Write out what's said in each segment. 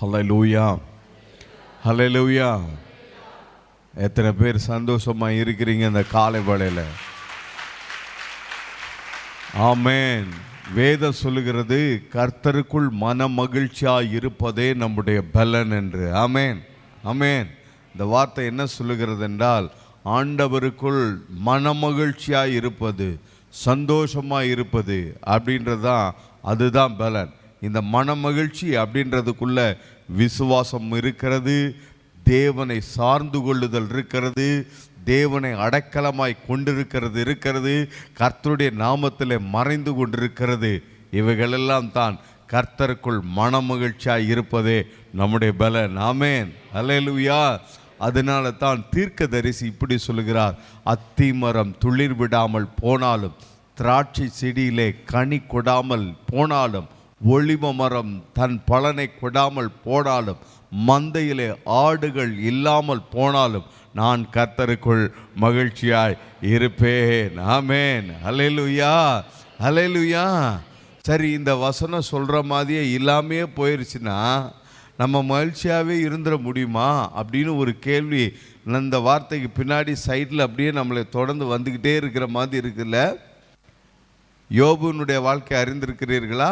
ஹல்லேலூயா, ஹல்லேலூயா. எத்தனை பேர் சந்தோஷமா இருக்கிறீங்க இந்த காலை வேளையில? ஆமென். வேதம் சொல்லுகிறது, கர்த்தருக்குள் மன மகிழ்ச்சியாய் இருப்பதே நம்முடைய பலன் என்று. ஆமென், ஆமென். இந்த வார்த்தை என்ன சொல்லுகிறது என்றால், ஆண்டவருக்குள் மன மகிழ்ச்சியாய் இருப்பது, சந்தோஷமாய் இருப்பது அப்படின்றதான், அதுதான் பலன். இந்த மன மகிழ்ச்சி அப்படின்றதுக்குள்ள விசுவாசம் இருக்கிறது, தேவனை சார்ந்து கொள்ளுதல் இருக்கிறது, தேவனை அடைக்கலமாய் கொண்டிருக்கிறது இருக்கிறது, கர்த்தருடைய நாமத்தில் மறைந்து கொண்டிருக்கிறது. இவைகளெல்லாம் தான் கர்த்தருக்குள் மன மகிழ்ச்சியாய் இருப்பதே நம்முடைய பலன். ஆமென், அல்லேலூயா. அதனால தான் தீர்க்கதரிசி இப்படி சொல்லுகிறார், அத்திமரம் துளிர் விடாமல் போனாலும், திராட்சை செடியிலே கனி கொடாமல் போனாலும், ஒலிவ மரம் தன் பலனை கொடாமல் போனாலும், மந்தையிலே ஆடுகள் இல்லாமல் போனாலும், நான் கர்த்தருக்குள் மகிழ்ச்சியாய் இருப்பேன். ஆமென், அல்லேலூயா, அல்லேலூயா. சரி, இந்த வசனம் சொல்கிற மாதிரியே இல்லாமையே போயிடுச்சுன்னா நம்ம மகிழ்ச்சியாகவே இருந்துட முடியுமா அப்படின்னு ஒரு கேள்வி இந்த வார்த்தைக்கு பின்னாடி சைடில் அப்படியே நம்மளை தொடர்ந்து வந்துக்கிட்டே இருக்கிற மாதிரி இருக்குல்ல. யோபுனுடைய வாழ்க்கை அறிந்திருக்கிறீர்களா?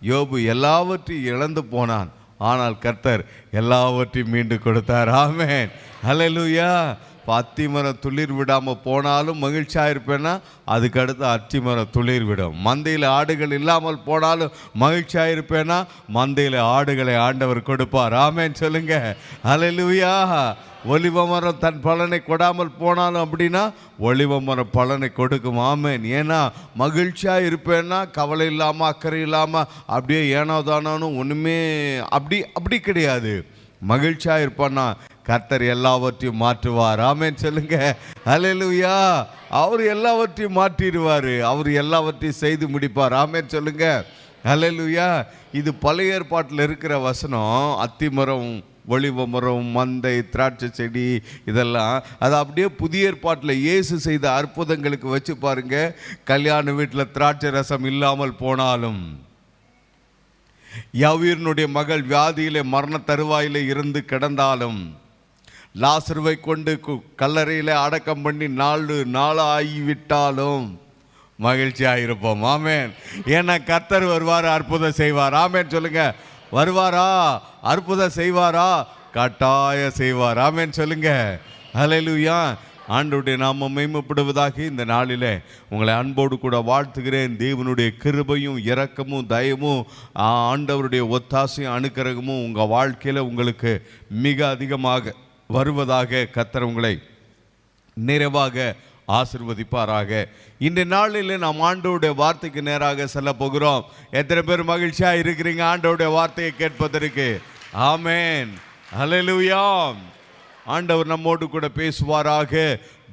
யோபு எல்லாவற்றையும் இழந்து போனான், ஆனால் கர்த்தர் எல்லாவற்றையும் மீண்டு கொடுத்தார். ஆமென், அல்லேலூயா. இப்போ அத்திமரம் துளிர் விடாமல் போனாலும் மகிழ்ச்சியாக இருப்பேன்னா, அதுக்கு அடுத்து அத்திமரம் துளிர் விடும். மந்தையில் ஆடுகள் இல்லாமல் போனாலும் மகிழ்ச்சியாக இருப்பேன்னா, மந்தையில் ஆடுகளை ஆண்டவர் கொடுப்பார். ஆமென் சொல்லுங்க, அல்லேலூயா. ஒலிவ மரம் தன் பலனை கொடாமல் போனாலும் அப்படின்னா ஒலிவ மரம் பலனை கொடுக்கும். ஆமென். ஏன்னா மகிழ்ச்சியாக இருப்பேன்னா கவலை இல்லாமல் அக்கறை இல்லாமல் அப்படியே ஏனோ தானோன்னு ஒன்றுமே அப்படி கிடையாது. மகிழ்ச்சியாக இருப்பான்னா கர்த்தர் எல்லாவற்றையும் மாற்றுவார். ஆமென் சொல்லுங்க, அல்லேலூயா. அவர் எல்லாவற்றையும் மாற்றிடுவார், அவர் எல்லாவற்றையும் செய்து முடிப்பார். ஆமென் சொல்லுங்க, அல்லேலூயா. இது பழைய ஏற்பாட்டில் இருக்கிற வசனம். அத்திமரம், ஒலிவ மரம், மந்தை, திராட்சை செடி, இதெல்லாம் அது அப்படியே புதிய ஏற்பாட்டில் இயேசு செய்த அற்புதங்களுக்கு வச்சு பாருங்க. கல்யாண வீட்டில் திராட்சை ரசம் இல்லாமல் போனாலும், யவீரனுடைய மகள் வியாதியிலே மரண தருவாயிலே இருந்து கிடந்தாலும், லாசருவை கொண்டு கல்லறையில் அடக்கம் பண்ணி 4 நாள் ஆகிவிட்டாலும் மகிழ்ச்சியாக இருப்போம். ஆமென். ஏன்னா கர்த்தர் வருவார், அற்புதம் செய்வார். ஆமென் சொல்லுங்க. வருவாரா? அற்புதம் செய்வாரா? கட்டாயம் செய்வார். ஆமென் சொல்லுங்க, அல்லேலூயா. ஆண்டவருடைய நாமம் மகிமைப்படுவதாக. இந்த நாளில் உங்களை அன்போடு கூட வாழ்த்துகிறேன். தேவனுடைய கிருபையும் இரக்கமும் தயவும் ஆண்டவருடைய ஒத்தாசையும் அனுக்கிரகமும் உங்கள் வாழ்க்கையில் உங்களுக்கு மிக அதிகமாக வருவதாக கர்த்தர் உங்களை நிறைவாக ஆசீர்வதிப்பாராக. இன்றைய நாளில் நாம் ஆண்டவருடைய வார்த்தைக்கு நேராக செல்ல போகிறோம். எத்தனை பேர் மகிழ்ச்சியாக இருக்கிறீங்க ஆண்டவருடைய வார்த்தையை கேட்பதற்கு? ஆமென், அல்லேலூயா. ஆண்டவர் நம்மோடு கூட பேசுவாராக.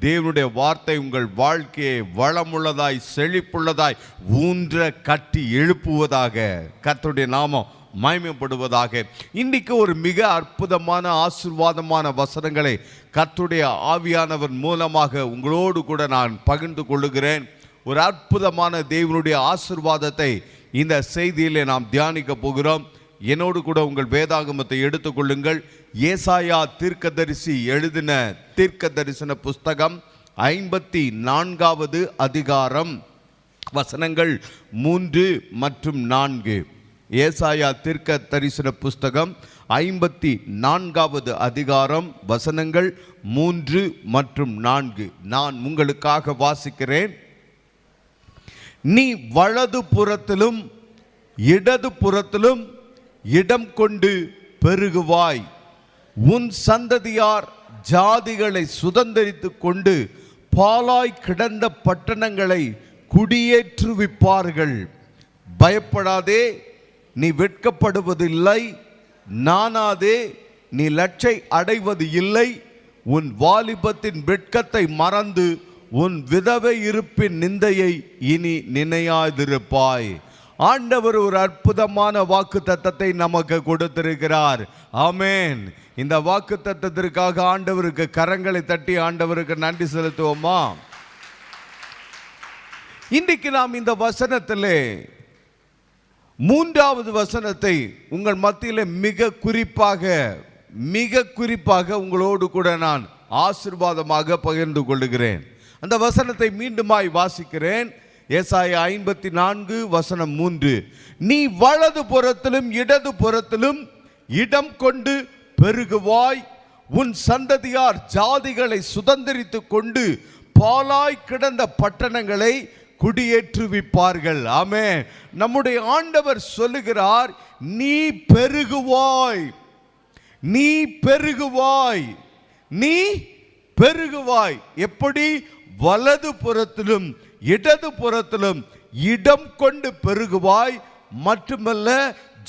தேவனுடைய வார்த்தை உங்கள் வாழ்க்கையை வளமுள்ளதாய் செழிப்புள்ளதாய் ஊன்ற கட்டி எழுப்புவதாக. கர்த்தருடைய நாமம் மகிமைப்படுவதாக. இன்றைக்கு ஒரு மிக அற்புதமான ஆசீர்வாதமான வசனங்களை கர்த்தருடைய ஆவியானவர் மூலமாக உங்களோடு கூட நான் பகிர்ந்து கொள்ளுகிறேன். ஒரு அற்புதமான தேவனுடைய ஆசீர்வாதத்தை இந்த செய்தியிலே நாம் தியானிக்க போகிறோம். என்னோடு கூட உங்கள் வேதாகமத்தை எடுத்துக்கொள்ளுங்கள். ஏசாயா தீர்க்கதரிசி எழுதின தீர்க்க தரிசன புஸ்தகம் 54வது அதிகாரம் வசனங்கள் 3 மற்றும் 4. ஏசாயா தீர்க்க தரிசன புஸ்தகம் 54வது அதிகாரம் வசனங்கள் 3 மற்றும் 4. நான் உங்களுக்காக வாசிக்கிறேன். நீ வலது புறத்திலும் இடது புறத்திலும் இடம் கொண்டு பெருகுவாய். உன் சந்ததியார் ஜாதிகளை சுதந்தரித்து கொண்டு பாலாய் கிடந்த பட்டணங்களை குடியேற்றுவிப்பார்கள். பயப்படாதே, நீ வெட்கப்படுவதில்லை. நானாதே, நீ லட்சை அடைவது இல்லை. உன் வாலிபத்தின் வெட்கத்தை மறந்து உன் விதவை இருப்பின் நிந்தையை இனி நினையாதிருப்பாய். ஆண்டவர் ஒரு அற்புதமான வாக்கு தத்தத்தை நமக்கு கொடுத்திருக்கிறார். ஆமென். இந்த வாக்கு தத்தத்திற்காக ஆண்டவருக்கு கரங்களை தட்டி ஆண்டவருக்கு நன்றி செலுத்துவோமா? இன்றைக்கு நாம் இந்த வசனத்திலே மூன்றாவது வசனத்தை உங்கள் மத்தியில் மிக குறிப்பாக உங்களோடு கூட நான் ஆசீர்வாதமாக பகிர்ந்து கொள்ளுகிறேன். அந்த வசனத்தை மீண்டுமாய் வாசிக்கிறேன். ஏசாயா 54 வசனம் 3. நீ வலது புறத்திலும் இடது புறத்திலும் இடம் கொண்டு பெருகுவாய், உன் சந்ததியார் ஜாதிகளை சுதந்தரித்து கொண்டு பாலாய் கிடந்த பட்டணங்களை குடியேற்றுவிப்பார்கள். ஆமென். நம்முடைய ஆண்டவர் சொல்லுகிறார், நீ பெருகுவாய், நீ பெருகுவாய், நீ பெருகுவாய். எப்படி? வலது புறத்திலும் இடது புறத்திலும் இடம் கொண்டு பெருகுவாய், மட்டுமல்ல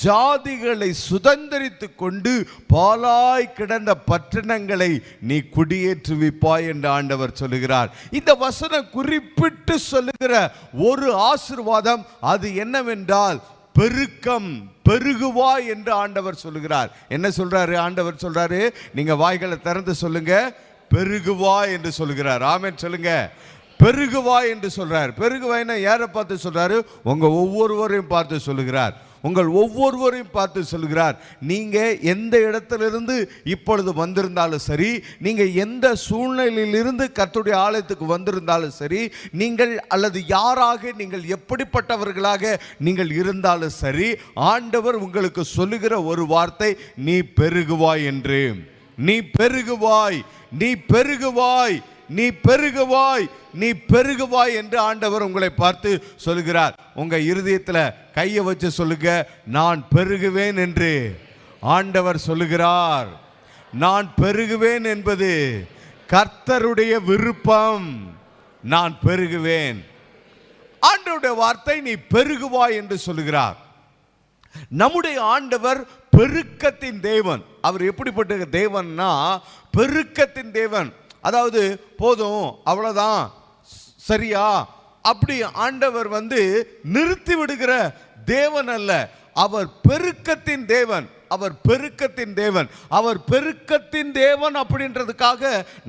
ஜாதிகளை சுதந்தரித்து கொண்டு பாலாய் கிடந்த பட்டணங்களை நீ குடியேற்றுவிப்பாய் என்று ஆண்டவர் சொல்லுகிறார். இந்த வசனம் குறிப்பிட்டு சொல்லுகிற ஒரு ஆசீர்வாதம் அது என்னவென்றால் பெருக்கம், பெருகுவாய் என்று ஆண்டவர் சொல்லுகிறார். என்ன சொல்றாரு ஆண்டவர்? சொல்றாரு, நீங்க வாய்களை திறந்து சொல்லுங்க, பெருகுவாய் என்று சொல்லுகிறார். ஆமென் சொல்லுங்க. பெருகுவாய் என்று சொல்றார். பெருகுவாய்னா யாரை பார்த்து சொல்றாரு? உங்க ஒவ்வொருவரையும் பார்த்து சொல்லுகிறார். உங்கள் ஒவ்வொருவரையும் பார்த்து சொல்கிறார், நீங்க எந்த இடத்திலிருந்து இப்பொழுது வந்திருந்தாலும் சரி, நீங்க எந்த சூழ்நிலையிலிருந்து கர்த்தருடைய ஆலயத்துக்கு வந்திருந்தாலும் சரி, நீங்கள் அல்லது யாராக நீங்கள் எப்படிப்பட்டவர்களாக நீங்கள் இருந்தாலும் சரி, ஆண்டவர் உங்களுக்கு சொல்லுகிற ஒரு வார்த்தை, நீ பெருகுவாய் என்று. நீ பெருகுவாய், நீ பெருகுவாய், நீ பெருகுவாய், நீ பெருகுவாய் என்று ஆண்டவர் உங்களை பார்த்து சொல்லுகிறார். உங்க இருதயத்தில் கையை வச்சு சொல்லுங்க, நான் பெருகுவேன் என்று ஆண்டவர் சொல்லுகிறார். நான் பெருகுவேன் என்பது கர்த்தருடைய விருப்பம். நான் பெருகுவேன். ஆண்டவருடைய வார்த்தை நீ பெருகுவாய் என்று சொல்லுகிறார். நம்முடைய ஆண்டவர் பெருக்கத்தின் தேவன். அவர் எப்படிப்பட்ட தேவன்னா பெருக்கத்தின் தேவன். அதாவது போதும் அவ்வளவுதான் சரியா அப்படி ஆண்டவர் நிறுத்தி விடுகிற தேவன் அல்ல. அவர் பெருக்கத்தின் தேவன். அவர் பெருக்கத்தின் தேவன். அவர் பெருக்கத்தின் தேவன் அப்படின்றதுக்காக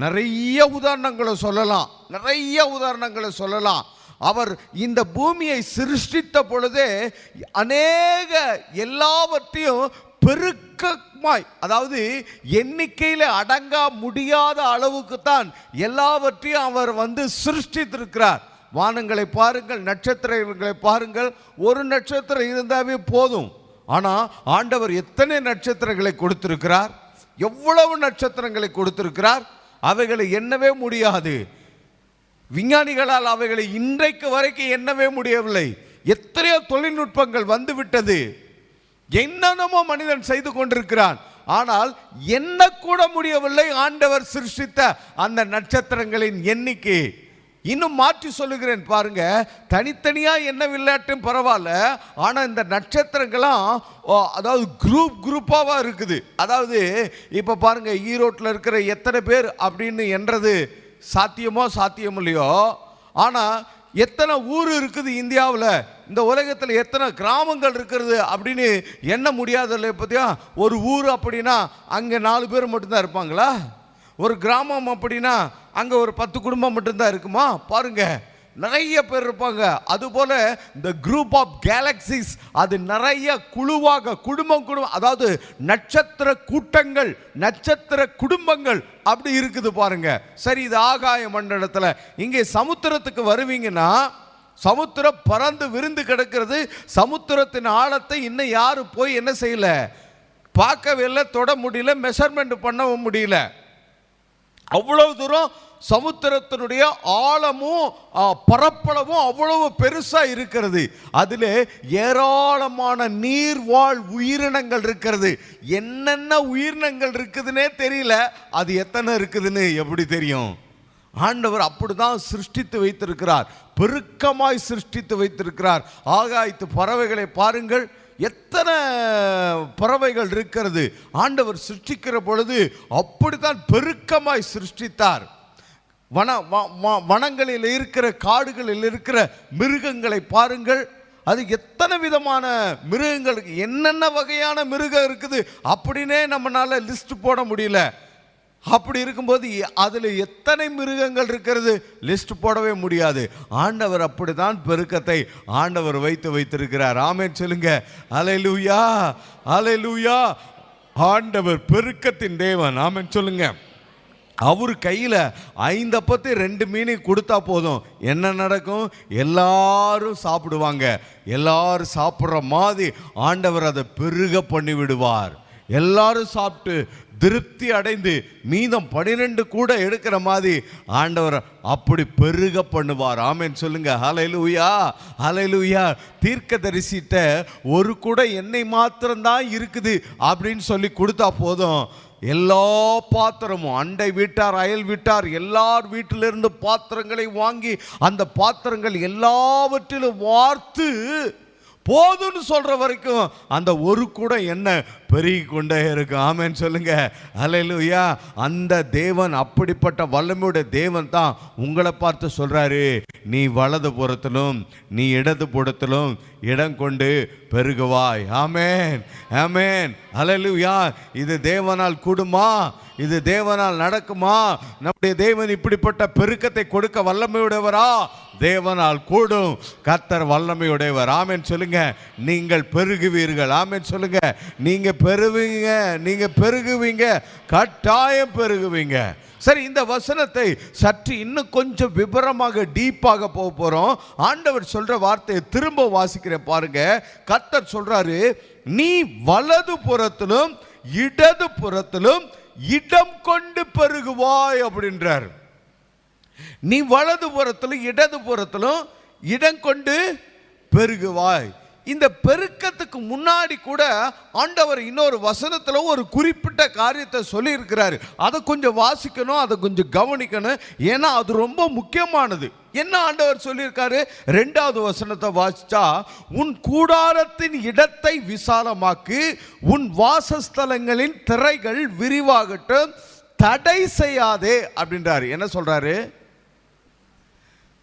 நிறைய உதாரணங்களை சொல்லலாம், நிறைய உதாரணங்களை சொல்லலாம். அவர் இந்த பூமியை சிருஷ்டித்த பொழுதே அநேக எல்லாவற்றையும் பெருக்கமாய், அதாவது எண்ணிக்கையில் அடங்கா முடியாத அளவுக்கு தான் எல்லாவற்றையும் அவர் சிருஷ்டித்திருக்கிறார். வானங்களை பாருங்கள், நட்சத்திரங்களை பாருங்கள். ஒரு நட்சத்திரம் இருந்தாவே போதும். ஆனால் ஆண்டவர் எத்தனை நட்சத்திரங்களை கொடுத்திருக்கிறார், எவ்வளவு நட்சத்திரங்களை கொடுத்திருக்கிறார். அவைகளை எண்ணவே முடியாது. விஞ்ஞானிகளால் அவைகளை இன்றைக்கு வரைக்கும் எண்ணவே முடியவில்லை. எத்தனையோ தொழில்நுட்பங்கள் வந்துவிட்டது. என்னென்னமோ மனிதன் செய்து கொண்டிருக்கிறான். ஆனால் எண்ணக்கூட முடியவில்லை ஆண்டவர் சிருஷ்டித்த அந்த நட்சத்திரங்களின் எண்ணிக்கை. இன்னும் மாற்றி சொல்லுகிறேன் பாருங்க, தனித்தனியா எண்ணவில்லாட்டும் பரவாயில்ல, ஆனா இந்த நட்சத்திரங்களாம் அதாவது குரூப்பாவா இருக்குது. அதாவது இப்ப பாருங்க, ஈரோட்டில் இருக்கிற எத்தனை பேர் அப்படின்னு என்றது சாத்தியமோ சாத்தியம் இல்லையோ, ஆனா எத்தனை ஊர் இருக்குது இந்தியாவில், இந்த உலகத்தில் எத்தனை கிராமங்கள் இருக்கிறது அப்படின்னு எண்ண முடியாதில்லை. பற்றியா ஒரு ஊர் அப்படின்னா அங்கே 4 பேர் மட்டும்தான் இருப்பாங்களா? ஒரு கிராமம் அப்படின்னா அங்கே ஒரு 10 குடும்பம் மட்டும்தான் இருக்குமா? பாருங்க, நிறைய பேர் இருப்பாங்க. அதுபோல இந்த குரூப் ஆஃப் கேலக்சிஸ் அது நிறைய குழுவாக குடும்பம், அதாவது நட்சத்திர கூட்டங்கள், நட்சத்திர குடும்பங்கள் அப்படி இருக்குது பாருங்க. சரி, இது ஆகாய மண்டலத்தில். இங்கே சமுத்திரத்துக்கு வருவீங்கன்னா சமுத்திரம் பறந்து விரிந்து கிடக்கிறது. சமுத்திரத்தின் ஆழத்தை இன்னும் யாரும் போய் என்ன செய்யல, பார்க்கவே இல்லை, தொட முடியல, மெஷர்மெண்ட் பண்ணவும் முடியல. அவ்வளவு தூரம் சமுத்திரத்தினுடைய ஆழமும் பரப்பளவும் அவ்வளவு பெருசா இருக்கிறது. அதில் ஏராளமான நீர்வாழ் உயிரினங்கள் இருக்கிறது. என்னென்ன உயிரினங்கள் இருக்குதுன்னே தெரியல, அது எத்தனை இருக்குதுன்னு எப்படி தெரியும்? ஆண்டவர் அப்படிதான் சிருஷ்டித்து வைத்திருக்கிறார், பெருக்கமாய் சிருஷ்டித்து வைத்திருக்கிறார். ஆகாயத்து பறவைகளை பாருங்கள், எத்தனை பறவைகள் இருக்கிறது. ஆண்டவர் சிருஷ்டிக்கிற பொழுது அப்படித்தான் பெருக்கமாய் சிருஷ்டித்தார். வனங்களில் இருக்கிற, காடுகளில் இருக்கிற மிருகங்களை பாருங்கள். அது எத்தனை விதமான மிருகங்களுக்கு என்னென்ன வகையான மிருகம் இருக்குது அப்படின்னே நம்மளால லிஸ்ட் போட முடியல. அப்படி இருக்கும்போது அதில் எத்தனை மிருகங்கள் இருக்கிறது லிஸ்ட் போடவே முடியாது. ஆண்டவர் அப்படித்தான் பெருக்கத்தை ஆண்டவர் வைத்திருக்கிறார். ஆமென் சொல்லுங்க. அல்லேலூயா, அல்லேலூயா. ஆண்டவர் பெருக்கத்தின் தேவன். ஆமென் சொல்லுங்க. அவர் கையில் 5 அப்பத்தை 2 மீனை கொடுத்தா போதும், என்ன நடக்கும்? எல்லாரும் சாப்பிடுவாங்க. எல்லாரும் சாப்பிட்ற மாதிரி ஆண்டவர் அதை பெருக பண்ணி விடுவார். எல்லாரும் சாப்பிட்டு திருப்தி அடைந்து மீதம் 12 கூட எடுக்கிற மாதிரி ஆண்டவர் அப்படி பெருக பண்ணுவார். ஆமென் சொல்லுங்க. ஹல்லேலூயா, ஹல்லேலூயா. தீர்க்கதரிசிட்ட ஒரு கூட எண்ணெய் மாத்திரம்தான் இருக்குது அப்படின்னு சொல்லி கொடுத்தா போதும், எல்லா பாத்திரமும் அண்டை வீட்டார் அயல் வீட்டார் எல்லார் வீட்டிலிருந்து பாத்திரங்களை வாங்கி அந்த பாத்திரங்கள் எல்லாவற்றிலும் வார்த்து போதுன்னு சொல்ற வரைக்கும் அந்த ஒரு கூட எண்ணெய் பெருகி கொண்டே இருக்கும். ஆமென் சொல்லுங்க. அல்லேலூயா. அந்த தேவன், அப்படிப்பட்ட வல்லமையுடைய தேவன் தான் உங்களை பார்த்து சொல்றாரு, நீ வலது புறத்திலும் நீ இடது புறத்திலும் இடம் கொண்டு பெருகுவாய். ஆமென், ஆமென். அல்லேலூயா. இது தேவனால் கூடுமா? இது தேவனால் நடக்குமா? நம்முடைய தேவன் இப்படிப்பட்ட பெருக்கத்தை கொடுக்க வல்லமையுடையவரா? தேவனால் கூடும். கர்த்தர் வல்லமையுடையவர். ஆமென் சொல்லுங்க. நீங்கள் பெருகுவீர்கள். ஆமென் சொல்லுங்க. நீங்க பெருகுவீங்க, நீங்க பெருகுவீங்க, கட்டாயம் பெருகுவீங்க. சரி, இந்த வசனத்தை சற்று இன்னும் கொஞ்சம் விபரமாக டீப்பாக போக போறோம். ஆண்டவர் சொல்ற வார்த்தையை திரும்ப வாசிக்கிறேன் பாருங்க. கர்த்தர் சொல்றாரு, நீ வலது புறத்திலும் இடது புறத்திலும் இடம் கொண்டு பெருகுவாய் அப்படின்றார். நீ வலது புறத்திலும் இடது புறத்திலும் இடம் கொண்டு பெருகுவாய். இந்த பெருக்கத்துக்கு முன்னாடி கூட ஆண்டவர் இன்னொரு வசனத்துல ஒரு குறிப்பிட்ட காரியத்தை சொல்லி இருக்கிறாரு. அதை கொஞ்சம் வாசிக்கணும், அதை கொஞ்சம் கவனிக்கணும், ஏன்னா அது ரொம்ப முக்கியமானது. என்ன ஆண்டவர் சொல்லியிருக்காரு? 2வது வசனத்தை வாசிச்சா, உன் கூடாரத்தின் இடத்தை விசாலமாக்கு, உன் வாசஸ்தலங்களின் திரைகள் விரிவாகட்டும், தடை செய்யாதே அப்படின்றாரு. என்ன சொல்றாரு?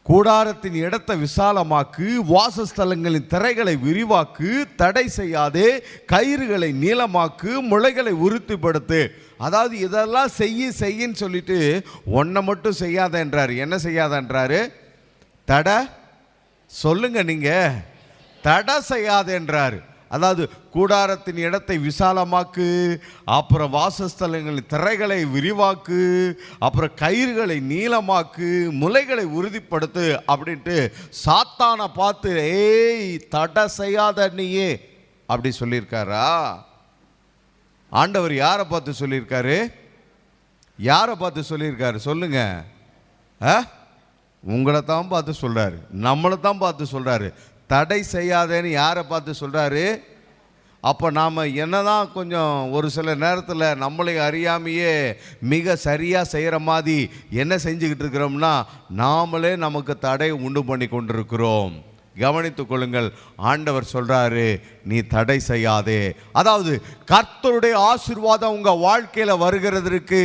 கூடாரத்தின் இடத்தை விசாலமாக்கு, வாசஸ்தலங்களின் திரைகளை விரிவாக்கு, தடை செய்யாதே, கயிறுகளை நீளமாக்கு, முளைகளை உறுதிப்படுத்து. அதாவது இதெல்லாம் செய்யின்னு சொல்லிட்டு ஒன்றை மட்டும் செய்யாத என்றாரு. என்ன செய்யாத என்றாரு? தடை சொல்லுங்க, நீங்க தடை செய்யாத என்றாரு. அதாவது கூடாரத்தின் இடத்தை விசாலமாக்கு, அப்புறம் வாசஸ்தலங்களின் திரைகளை விரிவாக்கு, அப்புறம் கயிறுகளை நீளமாக்கு, முளைகளை உறுதிப்படுத்து அப்படின்ட்டு சாத்தானை பார்த்து, ஏய் தடை செய்யாத நீயே அப்படி சொல்லியிருக்காரா? ஆண்டவர் யாரை பார்த்து சொல்லியிருக்காரு? யாரை பார்த்து சொல்லியிருக்காரு சொல்லுங்க? உங்களை தான் பார்த்து சொல்றாரு, நம்மளை தான் பார்த்து சொல்றாரு. தடை செய்யாதேன்னு யாரை பார்த்து சொல்றாரு? அப்போ நாம் என்னதான் கொஞ்சம் ஒரு சில நேரத்தில் நம்மளை அறியாமையே மிக சரியாக செய்கிற மாதிரி என்ன செஞ்சுக்கிட்டு இருக்கிறோம்னா, நாமளே நமக்கு தடை உண்டு பண்ணி கொண்டிருக்கிறோம். கவனித்துக் கொள்ளுங்கள். ஆண்டவர் சொல்றாரு, நீ தடை செய்யாதே. அதாவது கர்த்தருடைய ஆசீர்வாதம் உங்க வாழ்க்கையில வருகிறதற்கு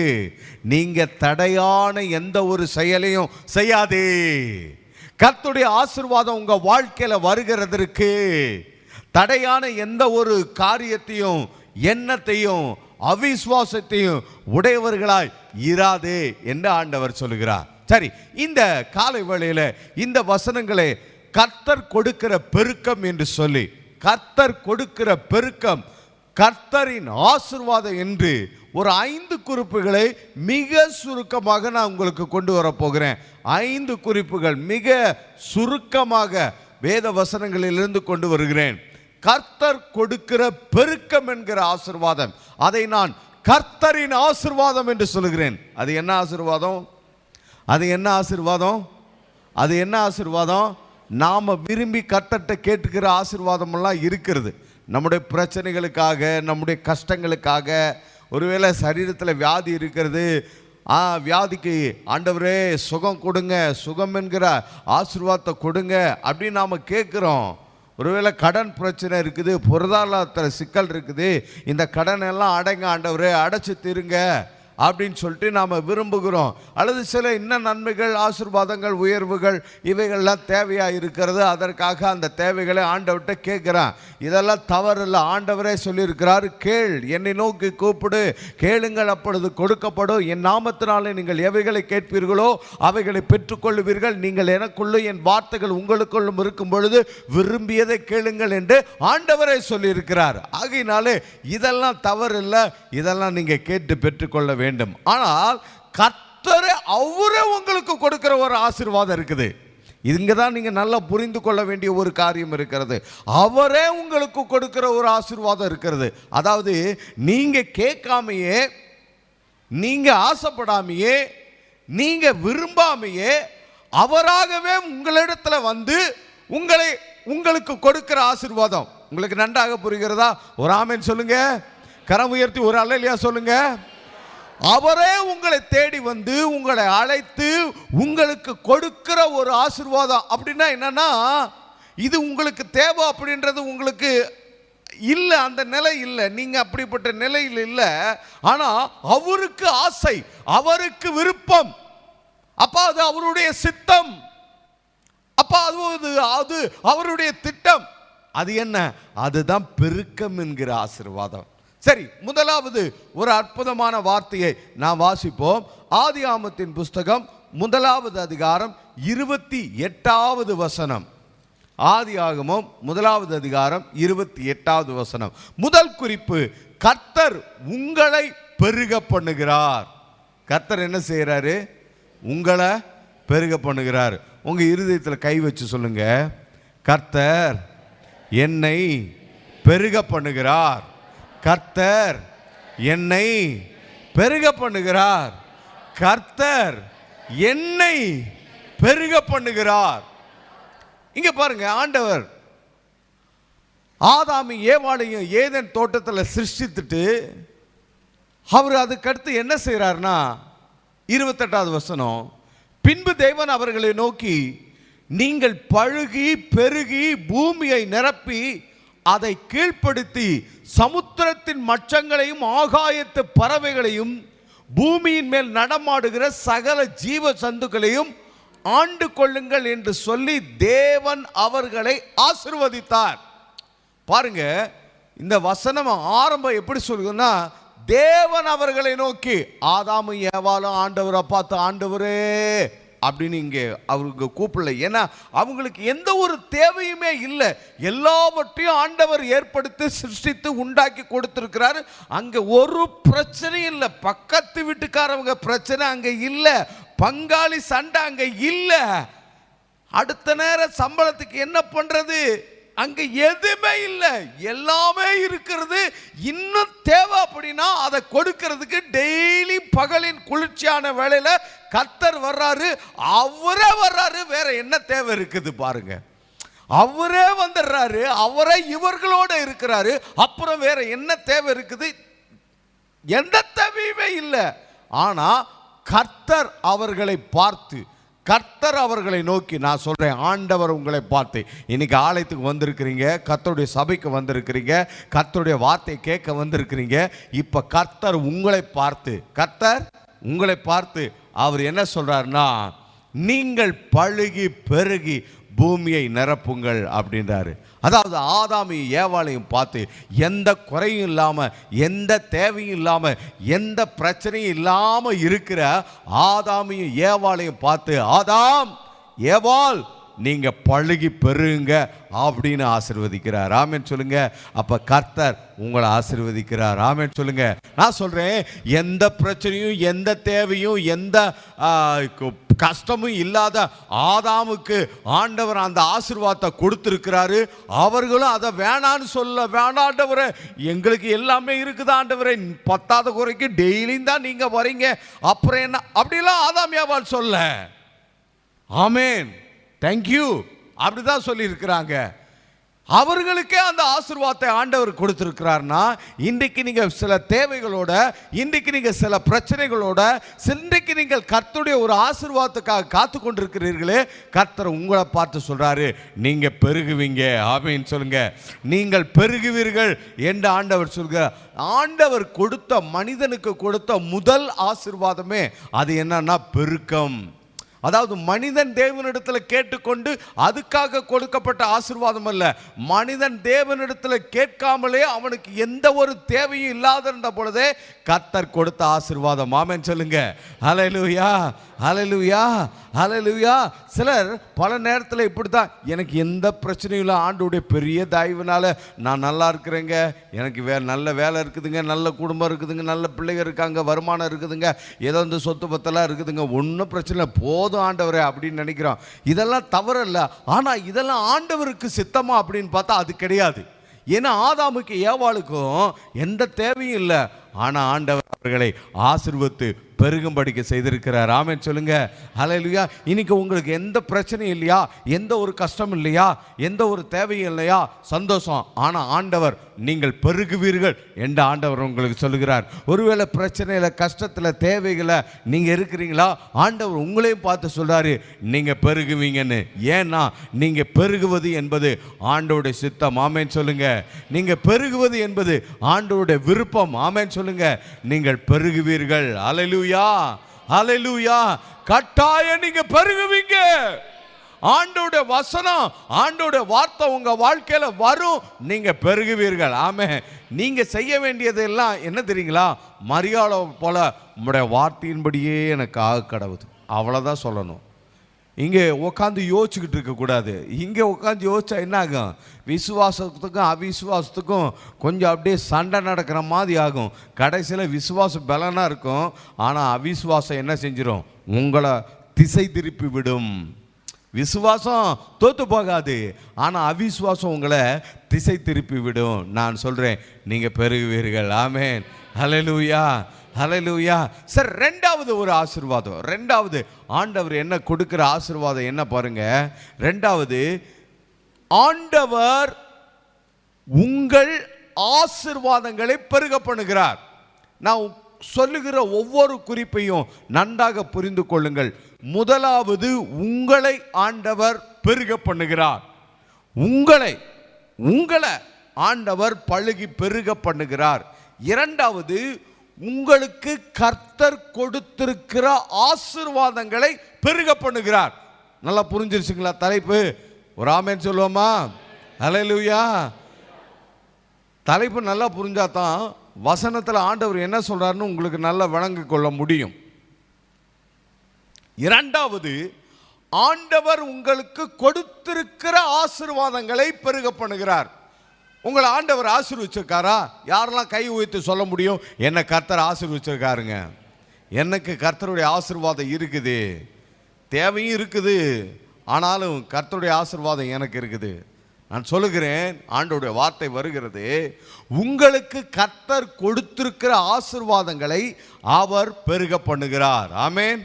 நீங்க தடையான எந்த ஒரு செயலையும் செய்யாதே. கர்த்தருடைய ஆசீர்வாதம் உங்க வாழ்க்கையில வருகிறதற்கு தடையான எந்த ஒரு காரியத்தையும் எண்ணத்தையும் அவிசுவாசத்தையும் உடையவர்களாய் இராதே என்று ஆண்டவர் சொல்லுகிறார். சரி, இந்த காலை வேளையில இந்த வசனங்களை கர்த்தர் கொடுக்கிற பெருக்கம் என்று சொல்லி, கர்த்தர் கொடுக்கிற பெருக்கம், கர்த்தரின் ஆசீர்வாதம் என்று ஒரு 5 குறிப்புகளை மிக சுருக்கமாக நான் உங்களுக்கு கொண்டு வர போகிறேன். 5 குறிப்புகள் மிக சுருக்கமாக வேத வசனங்களிலிருந்து கொண்டு வருகிறேன். கர்த்தர் கொடுக்கிற பெருக்கம் என்கிற ஆசீர்வாதம், அதை நான் கர்த்தரின் ஆசீர்வாதம் என்று சொல்லுகிறேன். அது என்ன ஆசீர்வாதம்? அது என்ன ஆசீர்வாதம்? அது என்ன ஆசீர்வாதம்? நாம் விரும்பி கர்த்தர்கிட்ட கேட்டுக்கிற ஆசீர்வாதம் எல்லாம் இருக்கிறது. நம்முடைய பிரச்சனைகளுக்காக, நம்முடைய கஷ்டங்களுக்காக, ஒருவேளை சரீரத்தில் வியாதி இருக்கிறது, வியாதிக்கு ஆண்டவரே சுகம் கொடுங்க, சுகம் என்கிற ஆசீர்வாதத்தை கொடுங்க அப்படின்னு நாம் கேட்குறோம். ஒருவேளை கடன் பிரச்சனை இருக்குது, பொருளாதார சிக்கல் இருக்குது, இந்த கடன் எல்லாம் அடைங்க ஆண்டவரே, அடைச்சி தீருங்க அப்படின்னு சொல்லிட்டு நாம் விரும்புகிறோம். அல்லது சில இன்ன நன்மைகள், ஆசீர்வாதங்கள், உயர்வுகள் இவைகள்லாம் தேவையாக இருக்கிறது. அதற்காக அந்த தேவைகளை ஆண்டவர்கிட்ட கேட்குறான். இதெல்லாம் தவறில்லை. ஆண்டவரே சொல்லியிருக்கிறார், கேள், என்னை நோக்கி கூப்பிடு, கேளுங்கள் அப்பொழுது கொடுக்கப்படும், என் நாமத்தினாலே நீங்கள் எவைகளை கேட்பீர்களோ அவைகளை பெற்றுக்கொள்வீர்கள், நீங்கள் எனக்குள்ளும் என் வார்த்தைகள் உங்களுக்குள்ளும் இருக்கும் பொழுது விரும்பியதை கேளுங்கள் என்று ஆண்டவரே சொல்லியிருக்கிறார். ஆகையினாலே இதெல்லாம் தவறில்லை, இதெல்லாம் நீங்க கேட்டு பெற்றுக்கொள்ள வேண்டும். ஆனால் கர்த்தரே அவரே உங்களுக்கு கொடுக்கிற ஒரு ஆசீர்வாதம் இருக்குது. இங்க தான் நீங்க நல்லா புரிந்து கொள்ள வேண்டிய ஒரு காரியம் இருக்கிறது. அவரே உங்களுக்கு கொடுக்கிற ஒரு ஆசீர்வாதம் இருக்கிறது. அதாவது நீங்க கேட்காமையே, நீங்க ஆசைப்படாமையே, நீங்க விரும்பாமையே அவராகவே உங்களிடத்துல வந்து உங்களுக்கு கொடுக்கிற ஆசீர்வாதம். உங்களுக்கு நன்றாக புரிகிறதா? ஒரு ஆமென் சொல்லுங்க. கரம் உயர்த்தி ஒரு அல்லேலூயா சொல்லுங்க. அவரே உங்களை தேடி வந்து உங்களை அழைத்து உங்களுக்கு கொடுக்கிற ஒரு ஆசீர்வாதம். அப்படின்னா என்னன்னா, இது உங்களுக்கு தேவை அப்படின்றது உங்களுக்கு இல்லை, அந்த நிலை இல்லை, நீங்க அப்படிப்பட்ட நிலையில் இல்லை. ஆனா அவருக்கு ஆசை, அவருக்கு விருப்பம், அப்பா அது அவருடைய சித்தம், அப்பா அது அவருடைய திட்டம். அது என்ன? அதுதான் பெருக்கம் என்கிற ஆசீர்வாதம். சரி, முதலாவது ஒரு அற்புதமான வார்த்தையை நாம் வாசிப்போம். ஆதியாகமத்தின் புஸ்தகம் 1வது அதிகாரம் 28வது வசனம். ஆதியாகமம் 1வது அதிகாரம் 28வது வசனம். முதல் குறிப்பு, கர்த்தர் உங்களை பெருக பண்ணுகிறார். கர்த்தர் என்ன செய்யறாரு? உங்களை பெருக பண்ணுகிறார். உங்க இருதயத்தில் கை வச்சு சொல்லுங்க, கர்த்தர் என்னை பெருக பண்ணுகிறார். கர்த்தர் என்னை பெருக பண்ணுகிறார். கர்த்தர் என்னை பெருக பண்ணுகிறார். இங்க பாருங்க, ஆண்டவர் ஆதாமையும் ஏவாளையும் ஏதேன் தோட்டத்தில் சிருஷ்டித்துட்டு அவர் அதுக்கடுத்து என்ன செய்யறாருன்னா, 28வது வசனம், பின்பு தேவன் அவர்களை நோக்கி, நீங்கள் பழுகி பெருகி பூமியை நிரப்பி அதை கீழ்ப்படுத்தி சமுத்திரத்தின் மச்சங்களையும் ஆகாயத்து பறவைகளையும் பூமியின் மேல் நடமாடுகிற சகல ஜீவ சந்துக்களையும் ஆண்டு கொள்ளுங்கள் என்று சொல்லி தேவன் அவர்களை ஆசீர்வதித்தார். பாருங்க, இந்த வசனம் ஆரம்பம் எப்படி சொல்லுங்கன்னா, தேவன் அவர்களை நோக்கி, ஆதாமும் ஏவாளும் ஆண்டவரை பார்த்து, ஆண்டவரே அப்படின்னு இங்கே அவருக்கு கூப்பிடல. ஏன்னா அவங்களுக்கு எந்த ஒரு தேவையுமே இல்லை. எல்லாவற்றையும் ஆண்டவர் ஏற்படுத்தி சிருஷ்டித்து உண்டாக்கி கொடுத்திருக்கிறாரு. அங்கே ஒரு பிரச்சனையும் இல்லை. பக்கத்து வீட்டுக்காரவங்க பிரச்சனை அங்கே இல்லை. பங்காளி சண்டை அங்கே இல்லை. அடுத்த நேரம் சம்பளத்துக்கு என்ன பண்றது, அங்க எதுவுமே இல்லை. எல்லாமே இருக்கிறது. இன்னும் தேவை அப்படின்னா அதை கொடுக்கிறதுக்கு டெய்லி பகலின் குளிர்ச்சியான வேளையில கர்த்தர் வர்றாரு. அவரே வர்றாரு. வேற என்ன தேவை இருக்குது பாருங்க. அவரே வந்துடுறாரு. அவரே இவர்களோட இருக்கிறாரு. அப்புறம் வேற என்ன தேவை இருக்குது? எந்த தேவையுமே இல்லை. ஆனா கர்த்தர் அவர்களை பார்த்து, கர்த்தர் அவர்களை நோக்கி, நான் சொல்றேன், ஆண்டவர் உங்களை பார்த்து, இன்னைக்கு ஆலயத்துக்கு வந்திருக்கிறீங்க, கர்த்தருடைய சபைக்கு வந்திருக்கிறீங்க, கர்த்தருடைய வார்த்தையை கேட்க வந்திருக்கிறீங்க. இப்ப கர்த்தர் உங்களை பார்த்து, கர்த்தர் உங்களை பார்த்து அவர் என்ன சொல்றாருன்னா, நீங்கள் பழுகி பெருகி பூமியை நிரப்புங்கள் அப்படின்றாரு. அதாவது ஆதாமையும் ஏவாளையும் பார்த்து, எந்த குறையும் இல்லாமல், எந்த தேவையும் இல்லாமல், எந்த பிரச்சனையும் இல்லாமல் இருக்கிற ஆதாமையும் ஏவாளையும் பார்த்து, ஆதாம் ஏவாள் நீங்க பழுகி பெருங்க அப்படின்னு ஆசீர்வதிக்கிறார். ஆமென் சொல்லுங்க. அப்ப கர்த்தர் உங்களை ஆசீர்வதிக்கிறார். ஆமென் சொல்லுங்க. நான் சொல்றேன், எந்த பிரச்சனையும், எந்த தேவையும், எந்த கஷ்டமும் இல்லாத ஆதாமுக்கு ஆண்டவர் அந்த ஆசீர்வாதத்தை கொடுத்திருக்கிறாரு. அவர்களும் அதை வேணான்னு சொல்ல, வேணாண்டவரே எங்களுக்கு எல்லாமே இருக்குது ஆண்டவரே, 10வது குறைக்கு டெய்லியும் தான் நீங்க வரீங்க, அப்புறம் என்ன அப்படிலாம் ஆதாம் ஏவாள் சொல்ல. ஆமென், தேங்க்யூ அப்படிதான் சொல்லி இருக்கிறாங்க. அவர்களுக்கே அந்த ஆசீர்வாதத்தை ஆண்டவர் கொடுத்திருக்கிறார்னா, இன்றைக்கு நீங்க சில தேவைகளோட, இன்றைக்கு நீங்க சில பிரச்சனைகளோட, இன்றைக்கு நீங்கள் கர்த்தருடைய ஒரு ஆசீர்வாதத்துக்காக காத்து கொண்டிருக்கிறீர்களே, கர்த்தர் உங்களை பார்த்து சொல்றாரு, நீங்க பெருகுவீங்க. ஆமென் சொல்லுங்க. நீங்கள் பெருகுவீர்கள் என்று ஆண்டவர் சொல்கிறார். ஆண்டவர் கொடுத்த, மனிதனுக்கு கொடுத்த முதல் ஆசீர்வாதமே அது என்னன்னா பெருக்கம். அதாவது மனிதன் தேவனிடத்தில் கேட்டுக்கொண்டு அதுக்காக கொடுக்கப்பட்ட ஆசீர்வாதம் அல்ல. மனிதன் தேவனிடத்தில் கேட்காமலே அவனுக்கு எந்த ஒரு தேவையும் இல்லாத பொழுதே கர்த்தர் கொடுத்த ஆசீர்வாதம். ஆமென் சொல்லுங்க. ஹல்லேலூயா, ஹல்லேலூயா, ஹல்லேலூயா. சிலர் பல நேரத்தில் இப்படி தான், எனக்கு எந்த பிரச்சனையும் இல்லை, ஆண்டவருடைய பெரிய தயவுனால நான் நல்லா இருக்கிறேங்க, எனக்கு நல்ல வேலை இருக்குதுங்க, நல்ல குடும்பம் இருக்குதுங்க, நல்ல பிள்ளைங்க இருக்காங்க, வருமானம் இருக்குதுங்க, ஏதோ இந்த சொத்து பத்தெல்லாம் இருக்குதுங்க, ஒன்றும் பிரச்சனை இல்லை, போதும் ஆண்டவரே அப்படின்னு நினைக்கிறோம். இதெல்லாம் தவறல்ல. ஆனால் இதெல்லாம் ஆண்டவருக்கு சித்தமா அப்படின்னு பார்த்தா அது கிடையாது. ஏன்னா ஆதாமுக்கு ஏவாளுக்கும் எந்த தேவையும் இல்லை. ஆனால் ஆண்டவர் அவர்களை ஆசீர்வதித்து பெருகும்படிக்கு செய்திருக்கிறார். ஆமென் சொல்லுங்க. ஹல்லேலூயா. இன்னைக்கு உங்களுக்கு எந்த பிரச்சனையும் இல்லையா, எந்த ஒரு கஷ்டம் இல்லையா, எந்த ஒரு தேவையும் இல்லையா, சந்தோஷம். ஆனால் ஆண்டவர் நீங்கள் பெருகுவீர்கள் என்று ஆண்டவர் உங்களுக்கு சொல்லுகிறார். ஒருவேளை பிரச்சனையில், கஷ்டத்தில், தேவைகளை நீங்கள் இருக்கிறீங்களா, ஆண்டவர் உங்களையும் பார்த்து சொல்றாரு, நீங்கள் பெருகுவீங்கன்னு. ஏன்னா நீங்கள் பெருகுவது என்பது ஆண்டவருடைய சித்தம். ஆமென் சொல்லுங்க. நீங்கள் பெருகுவது என்பது ஆண்டவருடைய விருப்பம். ஆமென் சொல்லுங்க. நீங்கள் பெருகுவீர்கள். ஹல்லேலூயா, ஹல்லேலூயா. கட்டாயம் நீங்க பெருகுவீங்க. ஆண்டவருடைய வசனம், ஆண்டவருடைய வார்த்தை உங்க வாழ்க்கையில வரும், நீங்க பெருகுவீர்கள். ஆமென். நீங்க செய்ய வேண்டியதெல்லாம் என்ன தெரியுங்களா, மரியாதை போல உங்களுடைய வார்த்தையின்படியே எனக்கு ஆக கடவுது, அவ்வளவுதான் சொல்லணும். இங்கே உட்காந்து யோசிச்சுக்கிட்டு இருக்கக்கூடாது. இங்கே உட்காந்து யோசிச்சா என்ன ஆகும், விசுவாசத்துக்கும் அவிசுவாசத்துக்கும் கொஞ்சம் அப்படியே சண்டை நடக்கிற மாதிரி ஆகும். கடைசியில் விசுவாசம் பலனாக இருக்கும், ஆனால் அவிசுவாசம் என்ன செஞ்சிடும், உங்களை திசை திருப்பி விடும். விசுவாசம் தோத்து போகாது, ஆனால் அவிசுவாசம் உங்களை திசை திருப்பி விடும். நான் சொல்கிறேன், நீங்கள் பெருகுவீர்கள். ஆமென். ஹல்லேலூயா, ஹல்லேலூயா. சார், ரெண்டாவது ஒரு ஆசீர்வாதம், ரெண்டாவது ஆண்டவர் என்ன கொடுக்கிற ஆசீர்வாதம் என்ன பாருங்க. ரெண்டாவது, ஆண்டவர் உங்கள் ஆசீர்வாதங்களை பெருக பண்ணுகிறார். நான் சொல்லுகிற ஒவ்வொரு குறிப்பையும் நன்றாக புரிந்து கொள்ளுங்கள். முதலாவது, உங்களை ஆண்டவர் பெருக பண்ணுகிறார். உங்களை ஆண்டவர் பழுகி பெருக பண்ணுகிறார். இரண்டாவது, உங்களுக்கு கர்த்தர் கொடுத்திருக்கிற ஆசீர்வாதங்களை பெருக பண்ணுகிறார். நல்லா புரிஞ்சிருச்சுங்களா தலைப்பு? ஒரு ஆமென் சொல்லுவோமா? ஹல்லேலூயா. தலைப்பு நல்லா புரிஞ்சாதான் வசனத்தில் ஆண்டவர் என்ன சொல்றாருன்னு உங்களுக்கு நல்லா விளங்கிக் கொள்ள முடியும். இரண்டாவது, ஆண்டவர் உங்களுக்கு கொடுத்திருக்கிற ஆசீர்வாதங்களை பெருக பண்ணுகிறார். உங்களை ஆண்டவர் ஆசீர்வச்சிருக்காரா? யாரெல்லாம் கை உயர்த்தி சொல்ல முடியும், என்ன கர்த்தர் ஆசீர்வச்சிருக்காருங்க, எனக்கு கர்த்தருடைய ஆசீர்வாதம் இருக்குது, தேவையும் இருக்குது, ஆனாலும் கர்த்தருடைய ஆசீர்வாதம் எனக்கு இருக்குது. நான் சொல்லுகிறேன், ஆண்டவருடைய வார்த்தை வருகிறது, உங்களுக்கு கர்த்தர் கொடுத்திருக்கிற ஆசீர்வாதங்களை அவர் பெருக பண்ணுகிறார். ஆமென்.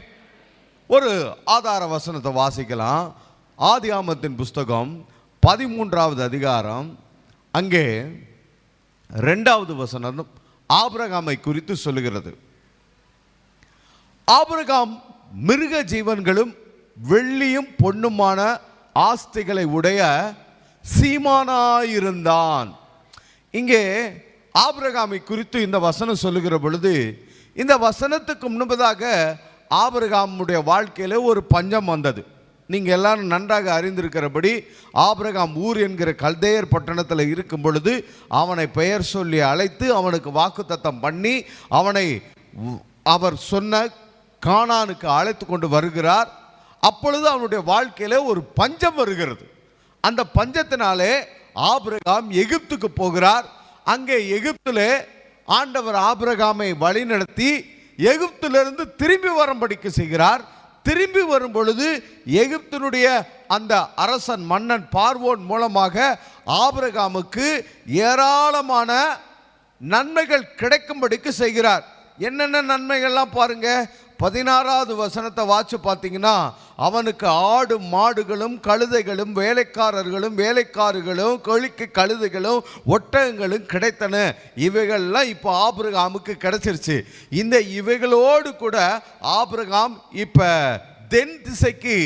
ஒரு ஆதார வசனத்தை வாசிக்கலாம். ஆதியாகமத்தின் புஸ்தகம் 13வது அதிகாரம், அங்கே 2வது வசனம் ஆபிரகாமை குறித்து சொல்லுகிறது. ஆபிரகாம் மிருக ஜீவன்களும் வெள்ளியும் பொன்னுமான ஆஸ்திகளை உடைய சீமானாயிருந்தான். இங்கே ஆபிரகாமை குறித்து இந்த வசனம் சொல்லுகிற பொழுது, இந்த வசனத்துக்கு முன்பதாக ஆபிரகாமுடைய வாழ்க்கையில் ஒரு பஞ்சம் வந்தது. நீங்கள் எல்லாரும் நன்றாக அறிந்திருக்கிறபடி, ஆபிரகாம் ஊர் என்கிற கல்தேயர் பட்டணத்தில் இருக்கும் பொழுது அவனை பெயர் சொல்லி அழைத்து அவனுக்கு வாக்குத்தத்தம் பண்ணி அவனை அவர் சொன்ன கானானுக்கு அழைத்து கொண்டு வருகிறார். அப்பொழுது அவனுடைய வாழ்க்கையில ஒரு பஞ்சம் வருகிறது. அந்த பஞ்சத்தினாலே ஆபிரகாம் எகிப்துக்கு போகிறார். அங்கே எகிப்திலே ஆண்டவர் ஆபிரகாமை வழிநடத்தி எகிப்திலிருந்து திரும்பி வரும்படிக்கு செய்கிறார். திரும்பி வரும் பொழுது எகிப்தினுடைய அந்த அரசன் மன்னன் பார்வோன் மூலமாக ஆபிரகாமுக்கு ஏராளமான நன்மைகள் கிடைக்கும்படிக்கு செய்கிறார். என்னென்ன நன்மைகள்லாம் பாருங்க. 16வது வசனத்தை வாச்சு பார்த்தீங்கன்னா, அவனுக்கு ஆடு மாடுகளும் கழுதைகளும் வேலைக்காரர்களும் வேலைக்காரர்களும் கொழிக்கு கழுதைகளும் ஒட்டகங்களும் கிடைத்தன. இவைகள்லாம் இப்போ ஆபிரகாமுக்கு கிடைச்சிருச்சு. இந்த இவைகளோடு கூட ஆபிரகாம் இப்போ தென் திசைக்கு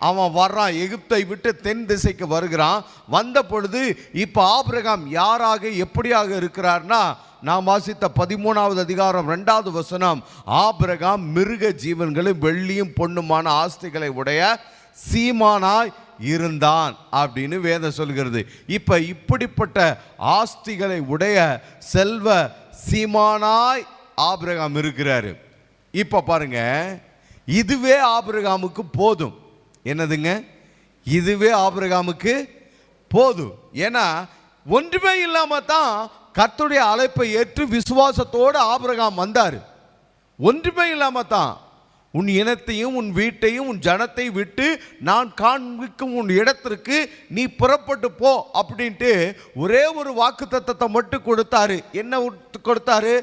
அவன் வர்றான். எகிப்தை விட்டு தென் திசைக்கு வருகிறான். வந்த பொழுது இப்போ ஆபிரகாம் யாராக எப்படியாக இருக்கிறார்னா, நாம் வாசித்த 13வது அதிகாரம் 2வது வசனம், ஆபிரகாம் மிருக ஜீவன்களும் வெள்ளியும் பொன்னுமான ஆஸ்திகளை உடைய சீமானாய் இருந்தான் அப்படின்னு வேதம் சொல்கிறது. இப்ப இப்படிப்பட்ட ஆஸ்திகளை உடைய செல்வ சீமானாய் ஆபிரகாம் இருக்கிறாரு. இப்ப பாருங்க, இதுவே ஆபிரகாமுக்கு போதும். என்னதுங்க? இதுவே ஆபிரகாமுக்கு போதும். ஏன்னா ஒன்றுமே இல்லாம தான் கர்த்தருடைய அழைப்பை ஏற்று விசுவாசத்தோடு ஆபிரகாம் வந்தார். ஒன்றுமே இல்லாம தான். உன் இனத்தையும் உன் வீட்டையும் உன் ஜனத்தை விட்டு நான் காண்பிக்கும் உன் இடத்திற்கு நீ புறப்பட்டு போ அப்படின்ட்டு ஒரே ஒரு வாக்குத்தத்தத்தை மட்டும் கொடுத்தாரு. என்ன கொடுத்தாரு?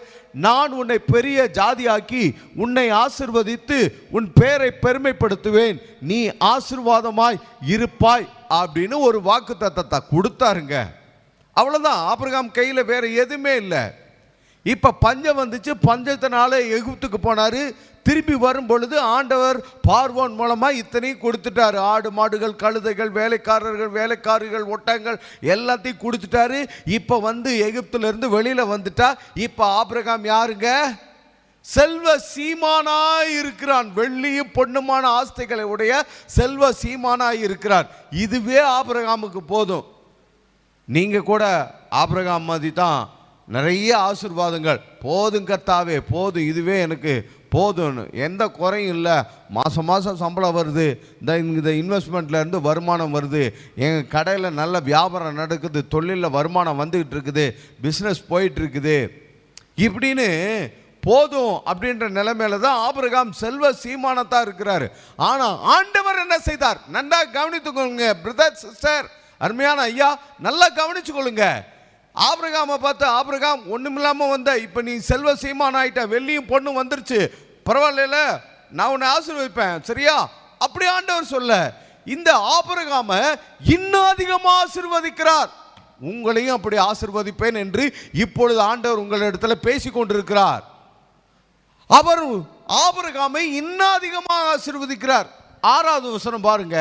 நான் உன்னை பெரிய ஜாதியாக்கி உன்னை ஆசிர்வதித்து உன் பேரை பெருமைப்படுத்துவேன், நீ ஆசீர்வாதமாய் இருப்பாய் அப்படின்னு ஒரு வாக்குத்தத்தத்தை கொடுத்தாருங்க. அவ்வளோதான். ஆபிரகாம் கையில் வேற எதுவுமே இல்லை. இப்போ பஞ்சம் வந்துச்சு. பஞ்சத்தினால எகிப்துக்கு போனார். திரும்பி வரும் பொழுது ஆண்டவர் பார்வோன் மூலமாக இத்தனையும் கொடுத்துட்டாரு. ஆடு மாடுகள் கழுதைகள் வேலைக்காரர்கள் ஒட்டங்கள் எல்லாத்தையும் கொடுத்துட்டாரு. இப்போ வந்து எகிப்திலிருந்து வெளியில் வந்துட்டா. இப்போ ஆபிரகாம் யாருங்க? செல்வ சீமானாய் இருக்கிறான். வெள்ளியும் பொண்ணுமான ஆஸ்திகளை உடைய செல்வ சீமானாய் இருக்கிறான். இதுவே ஆபிரகாமுக்கு போதும். நீங்கள் கூட ஆபிரகாம் மாதிரி தான் நிறைய ஆசீர்வாதங்கள். போதும் கர்த்தாவே, போதும், இதுவே எனக்கு போதும்னு, எந்த குறையும் இல்லை. மாதம் மாதம் சம்பளம் வருது, இந்த இன்வெஸ்ட்மெண்ட்லேருந்து வருமானம் வருது, எங்கள் கடையில் நல்ல வியாபாரம் நடக்குது, தொழிலில் வருமானம் வந்துக்கிட்டு இருக்குது, பிஸ்னஸ் போயிட்டுருக்குது, இப்படின்னு போதும் அப்படின்ற நிலைமையில தான் ஆபிரகாம் செல்வ சீமானத்தான் இருக்கிறாரு. ஆனால் ஆண்டவர் என்ன செய்தார்? நல்லா கவனித்துக்கோங்க பிரதர் சிஸ்டர், அருமையான ஐயா, நல்லா கவனிச்சு கொள்ளுங்க. ஆபிரகாமை பார்த்து, ஆபிரகாம் ஒண்ணுமில்லாம வந்த, இப்ப நீ செல்வ சீமான் ஆயிட்ட, வெள்ளியும் பொண்ணும் வந்துருச்சு, பரவாயில்ல, நான் உன்னை ஆசீர்வதிப்பேன், சரியா? அப்படி ஆண்டவர் சொல்ல, இந்த ஆபிரகாம இன்னும் அதிகமா ஆசீர்வதிக்கிறார். உங்களையும் அப்படி ஆசீர்வதிப்பேன் என்று இப்பொழுது ஆண்டவர் உங்களிடத்துல பேசிக் கொண்டிருக்கிறார். அவர் ஆபிரகாமை இன்னும் அதிகமாக ஆசீர்வதிக்கிறார். 6வது வசனம் பாருங்க.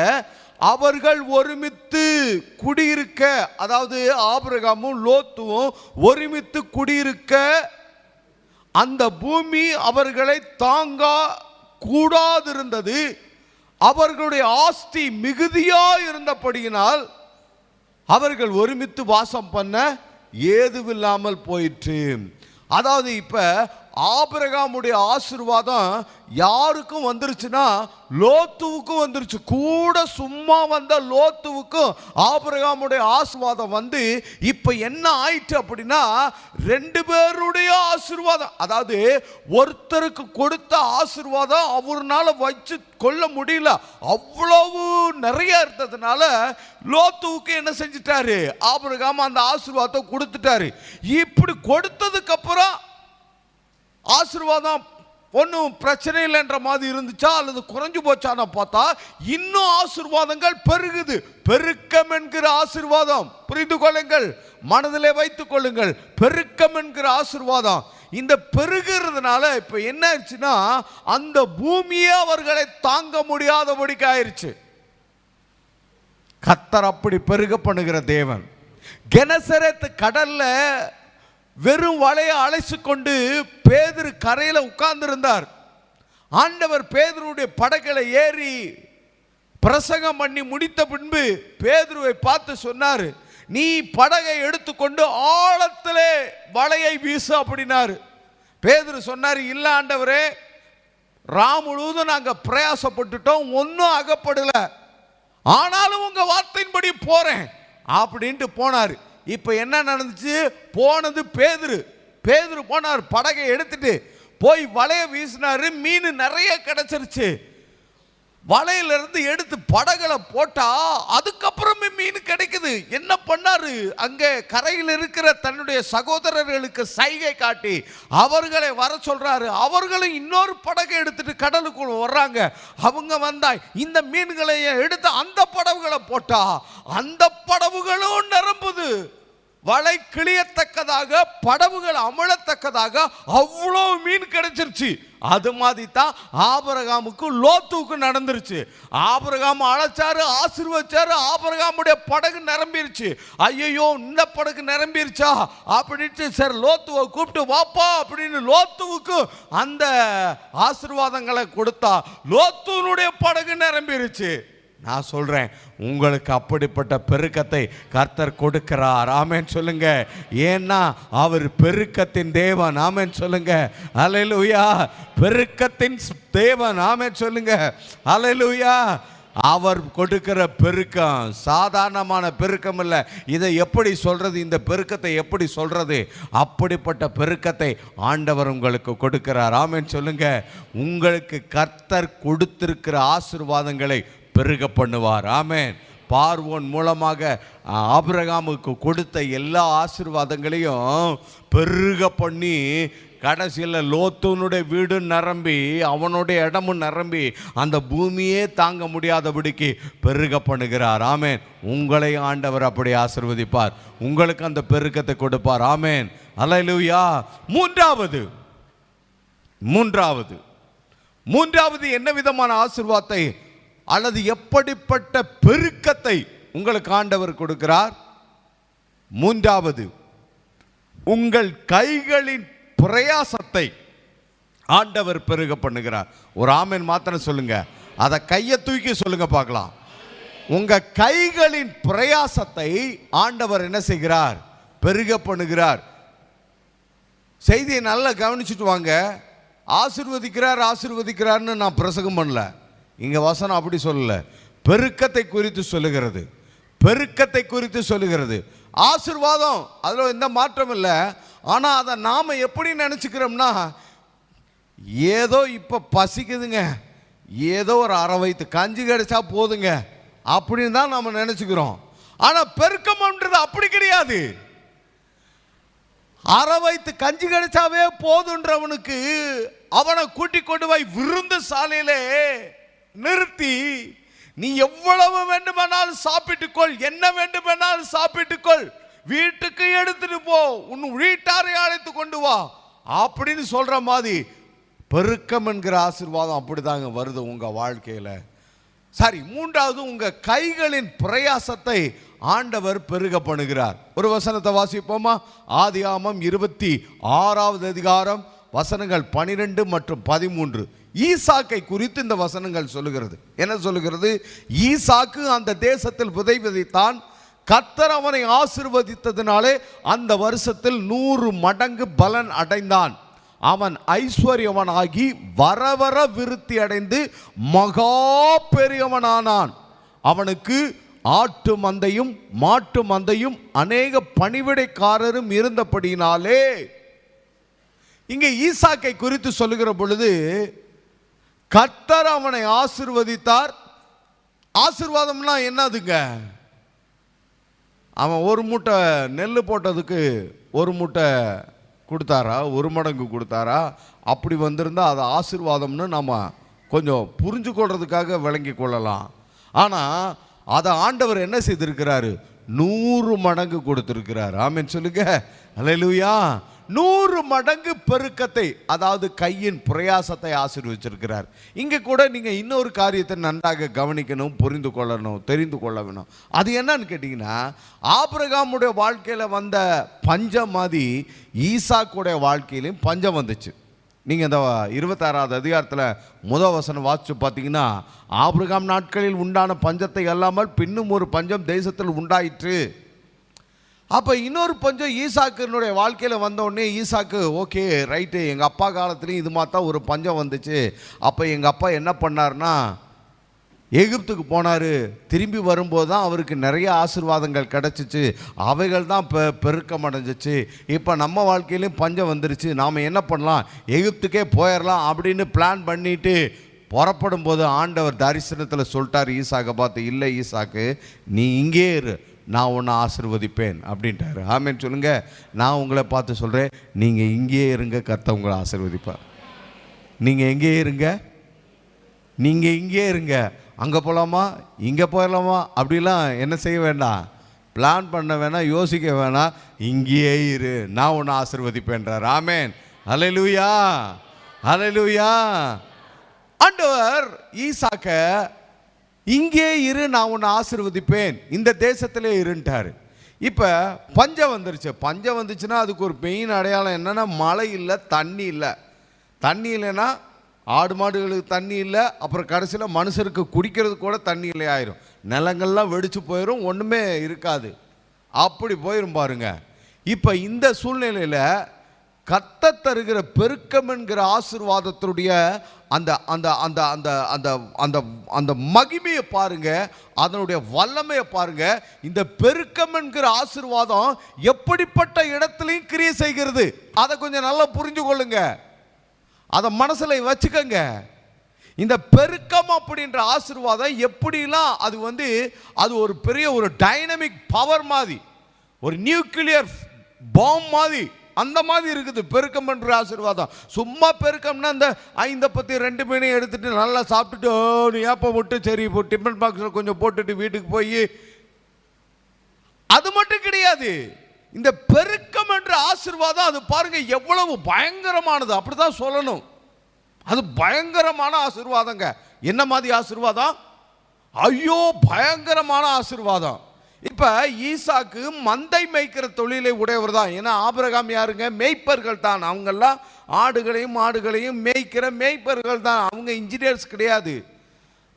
அவர்கள் ஒருமித்து குடியிருக்க, அதாவது ஆபிரகாமும் லோத்துவும் ஒருமித்து குடியிருக்க அந்த பூமி அவர்களை தாங்க கூடாதிருந்தது. அவர்களுடைய ஆஸ்தி மிகுதியா இருந்தபடியினால் அவர்கள் ஒருமித்து வாசம் பண்ண ஏதுவில்லாமல் போயிற்று. அதாவது இப்ப ஆபிரகாமுடைய ஆசீர்வாதம் யாருக்கும் வந்துருச்சுன்னா லோத்துவுக்கும் வந்துருச்சு. கூட சும்மா வந்த லோத்துவுக்கும் ஆபிரகாமுடைய ஆசீர்வாதம் வந்து இப்ப என்ன ஆயிற்று அப்படின்னா, 2 பேருடைய ஆசீர்வாதம், அதாவது ஒருத்தருக்கு கொடுத்த ஆசீர்வாதம் அவர்னால வச்சு கொள்ள முடியல, அவ்வளவு நிறைய இருந்ததுனால லோத்துவுக்கு என்ன செஞ்சிட்டாரு? ஆபிரகாம் அந்த ஆசீர்வாதத்தை கொடுத்துட்டாரு. இப்படி கொடுத்ததுக்கு அப்புறம் ஆசீர்வாதம் ஒன்றும் பிரச்சனை இல்லைன்ற மாதிரி இருந்துச்சா அல்லது குறைஞ்சு போச்சான்னு பார்த்தா இன்னும் ஆசீர்வாதங்கள் பெருகுது. பெருக்கம் என்கிற ஆசீர்வாதம், புரிந்து கொள்ளுங்கள், மனதிலே வைத்துக் கொள்ளுங்கள், பெருக்கம் என்கிற ஆசீர்வாதம். இந்த பெருகிறதுனால இப்ப என்ன ஆயிடுச்சுன்னா, அந்த பூமியே அவர்களை தாங்க முடியாதபடிக்கு ஆயிடுச்சு. கர்த்தர் அப்படி பெருக பண்ணுகிற தேவன். கெனசரேத் கடல்ல வெறும் வலையை அழைச்சு கொண்டு பேதுரு கரையில உட்கார்ந்து இருந்தார். ஆண்டவர் பேதுருடைய படகுல ஏறி பிரசங்கம் பண்ணி முடித்த பின்பு பேதுருவை பார்த்து சொன்னாரு, நீ படகை எடுத்துக்கொண்டு ஆழத்திலே வலையை வீசு அப்படின்னாரு. பேதுரு சொன்னாரு, இல்ல ஆண்டவரே, முழுவதும் நாங்க பிரயாசப்பட்டுட்டோம், ஒன்னும் அகப்படல, ஆனாலும் உங்க வார்த்தையின்படி போறேன் அப்படின்ட்டு போனாரு. இப்ப என்ன நடந்துச்சு? போனது பேதுரு போனார், படகை எடுத்துட்டு போய் வலைய வீசினாரு, மீன் நிறைய கிடைச்சிருச்சு. வலையிலிருந்து எடுத்து படகுல போட்டா அதுக்கப்புறமே மீன் கிடைக்குது. என்ன பண்ணாரு, அங்கே கரையில் இருக்கிற தன்னுடைய சகோதரர்களுக்கு சைகை காட்டி அவர்களை வர சொல்றாரு. அவர்களும் இன்னொரு படகை எடுத்துட்டு கடலுக்குள்ள வர்றாங்க. அவங்க வந்தா இந்த மீன்களை எடுத்து அந்த படகுகளை போட்டா அந்த படகுகளும் நிரம்புது. வலை கிளியத்தக்கதாக படகுகள் அமழத்தக்கதாக அவ்வளோ மீன் கிடைச்சிருச்சு. அது மாதிரி தான் ஆபிரகாமுக்கு லோத்துக்கு நடந்துருச்சு. ஆபிரகாம் அழைச்சாரு, ஆசீர்வதிச்சாரு, ஆபிரகாமுடைய படகு நிரம்பிருச்சு. ஐயோ இந்த படகு நிரம்பிருச்சா அப்படின்ட்டு சரி லோத்துவை கூப்பிட்டு வாப்பா அப்படின்னு லோத்துவுக்கு அந்த ஆசீர்வாதங்களை கொடுத்தா லோத்துனுடைய படகு நிரம்பிருச்சு. நான் சொல்றேன், உங்களுக்கு அப்படிப்பட்ட பெருக்கத்தை கர்த்தர் கொடுக்கிறார். ஆமென் சொல்லுங்க. ஏன்னா அவர் பெருக்கத்தின் தேவன். ஆமென் சொல்லுங்க. அல்லேலூயா. பெருக்கத்தின் தேவன். ஆமென் சொல்லுங்க. அல்லேலூயா. அவர் கொடுக்கிற பெருக்கம் சாதாரணமான பெருக்கம் இல்லை. இதை எப்படி சொல்றது, இந்த பெருக்கத்தை எப்படி சொல்றது? அப்படிப்பட்ட பெருக்கத்தை ஆண்டவர் உங்களுக்கு கொடுக்கிறார். ஆமென் சொல்லுங்க. உங்களுக்கு கர்த்தர் கொடுத்திருக்கிற ஆசீர்வாதங்களை பெருக பண்ணுவார். ஆமென். பார்வோன் மூலமாக ஆபிரகாமுக்கு கொடுத்த எல்லா ஆசீர்வாதங்களையும் பெருக பண்ணி கடைசியில் லோத்துனுடைய வீடு நிரம்பி அவனுடைய இடமும் நிரம்பி அந்த பூமியே தாங்க முடியாதபடிக்கு பெருக பண்ணுகிறார். ஆமென். உங்களை ஆண்டவர் அப்படி ஆசீர்வதிப்பார். உங்களுக்கு அந்த பெருக்கத்தை கொடுப்பார். ஆமென். அல்லேலூயா. மூன்றாவது என்ன விதமான ஆசீர்வாதத்தை அல்லது எப்படிப்பட்ட பெருக்கத்தை உங்களுக்கு ஆண்டவர் கொடுக்கிறார்? மூன்றாவது, உங்கள் கைகளின் பிரயாசத்தை ஆண்டவர் பெருக பண்ணுகிறார். ஒரு ஆமென் மாத்திரம் சொல்லுங்க. அதை கையை தூக்கி சொல்லுங்க பார்க்கலாம். உங்க கைகளின் பிரயாசத்தை ஆண்டவர் என்ன செய்கிறார்? பெருக பண்ணுகிறார். செய்தியை நல்லா கவனிச்சுட்டு வாங்க. ஆசீர்வதிக்கிறார்னு நான் பிரசங்கம் பண்ணல. இங்க வசனம் அப்படி சொல்லல. பெருக்கத்தை குறித்து சொல்லுகிறது. ஆசீர்வாதம் அதுல எந்த மாற்றம் இல்லை. ஆனா அதை நாம எப்படி நினைச்சுக்கிறோம்னா, ஏதோ இப்ப பசிக்குதுங்க, ஏதோ ஒரு அரை வயிற்று கஞ்சி கிடைச்சா போதுங்க அப்படின்னு தான் நாம நினைச்சுக்கிறோம். ஆனா பெருக்கம்ன்றது அப்படி கிடையாது. அரை வயிற்று கஞ்சி கிடைச்சாவே போதுன்றவனுக்கு அவனை கூட்டி கொண்டு போய் விருந்து சாலையிலே நிறுத்தி நீ எவ்வளவு வேண்டுமானாலும் சாப்பிட்டுக்கொள், என்ன வேண்டுமானாலும் சாப்பிட்டுக்கொள், வீட்டுக்கு எடுத்துட்டு போ, உன் வீட்டாரை அழைத்து கொண்டு வா அப்படின்னு சொல்ற மாதிரி பெருக்கம் என்கிற ஆசீர்வாதம் அப்படிதாங்க வருது உங்க வாழ்க்கையில. சரி, மூன்றாவது, உங்க கைகளின் பிரயாசத்தை ஆண்டவர் பெருக பண்ணுகிறார். ஒரு வசனத்தை வாசிப்போமா? ஆதியாகமம் 26வது அதிகாரம் வசனங்கள் 12 மற்றும் 13. ஈசாக்கை குறித்து இந்த வசனங்கள் சொல்லுகிறது. என்ன சொல்லுகிறது? ஈசாக்கு அந்த தேசத்தில் விதை விதைத்தான். கர்த்தர் அவனை ஆசீர்வதித்ததினாலே அந்த வருஷத்தில் 100 மடங்கு பலன் அடைந்தான். அவன் ஐஸ்வர்யவனாகி வர வர விருத்தி அடைந்து மகா பெரியவனானான். அவனுக்கு ஆட்டு மந்தையும் மாட்டு மந்தையும் அநேக பணிவிடைக்காரரும் இருந்தபடினாலே. இங்கே ஈசாக்கை குறித்து சொல்லுகிற பொழுது கர்த்தர் அவனை ஆசீர்வதித்தார். ஆசீர்வாதம்னா என்னதுங்க? அவன் ஒரு மூட்டை நெல் போட்டதுக்கு ஒரு மூட்டை கொடுத்தாரா, ஒரு மடங்கு கொடுத்தாரா? அப்படி வந்திருந்தா அது ஆசீர்வாதம்னு நம்ம கொஞ்சம் புரிஞ்சு கொள்றதுக்காக விளங்கி கொள்ளலாம். ஆனால் அதை ஆண்டவர் என்ன செய்திருக்கிறாரு? 100 மடங்கு கொடுத்திருக்கிறார். ஆமென் சொல்லுங்க. அல்லேலூயா. 100 மடங்கு பெருக்கத்தை, அதாவது கையின் பிரயாசத்தை ஆசீர்வதிச்சிருக்கிறார். இங்கே கூட நீங்கள் இன்னொரு காரியத்தை நன்றாக கவனிக்கணும், புரிந்து கொள்ளணும், தெரிந்து கொள்ள வேணும். அது என்னன்னு கேட்டிங்கன்னா, ஆபிரகாமுடைய வாழ்க்கையில் வந்த பஞ்சம் மாதிரி ஈசாக்குடைய வாழ்க்கையிலையும் பஞ்சம் வந்துச்சு. நீங்கள் இந்த 26வது அதிகாரத்தில் முதல் வசனம் வாசித்து பார்த்தீங்கன்னா, ஆபிரகாம் நாட்களில் உண்டான பஞ்சத்தை அல்லாமல் பின்னும் ஒரு பஞ்சம் தேசத்தில் உண்டாயிற்று. அப்போ இன்னொரு பஞ்சம் ஈசாக்கினுடைய வாழ்க்கையில் வந்தோடனே ஈசாக்கு ஓகே ரைட்டு, எங்கள் அப்பா காலத்துலேயும் இது மாதிரி தான் ஒரு பஞ்சம் வந்துச்சு. அப்போ எங்கள் அப்பா என்ன பண்ணார்னா எகிப்துக்கு போனார். திரும்பி வரும்போது தான் அவருக்கு நிறைய ஆசீர்வாதங்கள் கிடச்சிச்சு. அவைகள் தான் பெருக்கம் அடைஞ்சிச்சு. இப்போ நம்ம வாழ்க்கையிலையும் பஞ்சம் வந்துருச்சு, நாம் என்ன பண்ணலாம், எகிப்துக்கே போயிடலாம் அப்படின்னு பிளான் பண்ணிட்டு புறப்படும் போது ஆண்டவர் தரிசனத்தில் சொல்லிட்டார் ஈசாக்கை பார்த்து, இல்லை ஈசாக்கு, நீ இங்கே இரு, நான் உன்னை ஆசீர்வதிப்பேன் அப்படின்ட்டாரு. ஆமென் சொல்லுங்க. நான் உங்களை பார்த்து சொல்கிறேன், நீங்கள் இங்கேயே இருங்க, கர்த்தர் உங்களை ஆசீர்வதிப்பார். நீங்கள் எங்கேயே இருங்க, நீங்கள் இங்கே இருங்க. அங்கே போகலாமா, இங்கே போயிடலாமா அப்படிலாம் என்ன செய்ய வேண்டாம், பிளான் பண்ண வேணாம், யோசிக்க வேணாம். இங்கேயே இரு, நான் உன்னை ஆசீர்வதிப்பேன்றார். ஆமென். அல்லேலூயா, அல்லேலூயா. ஆண்டவர் ஈசாக்க இங்கே இரு, நான் உன்னை ஆசீர்வதிப்பேன், இந்த தேசத்திலே இருன்ட்டார். இப்போ பஞ்சம் வந்துருச்சு. பஞ்சம் வந்துச்சுன்னா அதுக்கு ஒரு மெயின் அடையாளம் என்னென்னா, மழை இல்லை, தண்ணி இல்லை. தண்ணி இல்லைன்னா ஆடு மாடுகளுக்கு தண்ணி இல்லை, அப்புறம் கடைசியில் மனுஷருக்கு குடிக்கிறது கூட தண்ணி இல்லை ஆயிரும். நிலங்கள்லாம் வெடிச்சு போயிடும், ஒன்றுமே இருக்காது, அப்படி போயிடும் பாருங்க. இப்போ இந்த சூழ்நிலையில் கர்த்தர் தருகிற பெருக்கம் என்கிற ஆசீர்வாதத்துடைய அந்த அந்த அந்த அந்த அந்த அந்த அந்த மகிமையை பாருங்க, அதனுடைய வல்லமையை பாருங்க. இந்த பெருக்கம் என்கிற ஆசீர்வாதம் எப்படிப்பட்ட இடத்துலையும் கிரியை செய்கிறது, அதை கொஞ்சம் நல்லா புரிஞ்சு கொள்ளுங்க, அதை மனசுல வச்சுக்கங்க. இந்த பெருக்கம் அப்படின்ற ஆசீர்வாதம் எப்படிலாம் அது ஒரு பெரிய ஒரு டைனமிக் பவர் மாதிரி, ஒரு நியூக்ளியர் பாம் மாதிரி, அந்த மாதிரி இருக்குது பெருக்கம் என்ற ஆசீர்வாதம். சும்மா பெருக்கம்னா இந்த 5-10 மீனையும் எடுத்துட்டு நல்லா சாப்பிட்டுட்டு ஏப்பம் விட்டு சரி இப்போ டிஃபன் பாக்ஸில் கொஞ்சம் போட்டுட்டு வீட்டுக்கு போய், அது மட்டும் கிடையாது. இந்த பெருக்கம் என்ற ஆசீர்வாதம் அது பாருங்க எவ்வளவு பயங்கரமானது, அப்படிதான் சொல்லணும். அது பயங்கரமான ஆசீர்வாதங்க. என்ன மாதிரி ஆசீர்வாதம்? ஐயோ, பயங்கரமான ஆசீர்வாதம். இப்ப ஈசாக்கு மந்தை மேய்க்கிற தொழிலை உடையவர் தான். ஏன்னா ஆபிரகாம் யாருங்க? மேய்ப்பர்கள் தான். அவங்கெல்லாம் ஆடுகளையும் மாடுகளையும் மேய்க்கிற மேய்ப்பர்கள் தான். அவங்க இன்ஜினியர்ஸ் கிடையாது.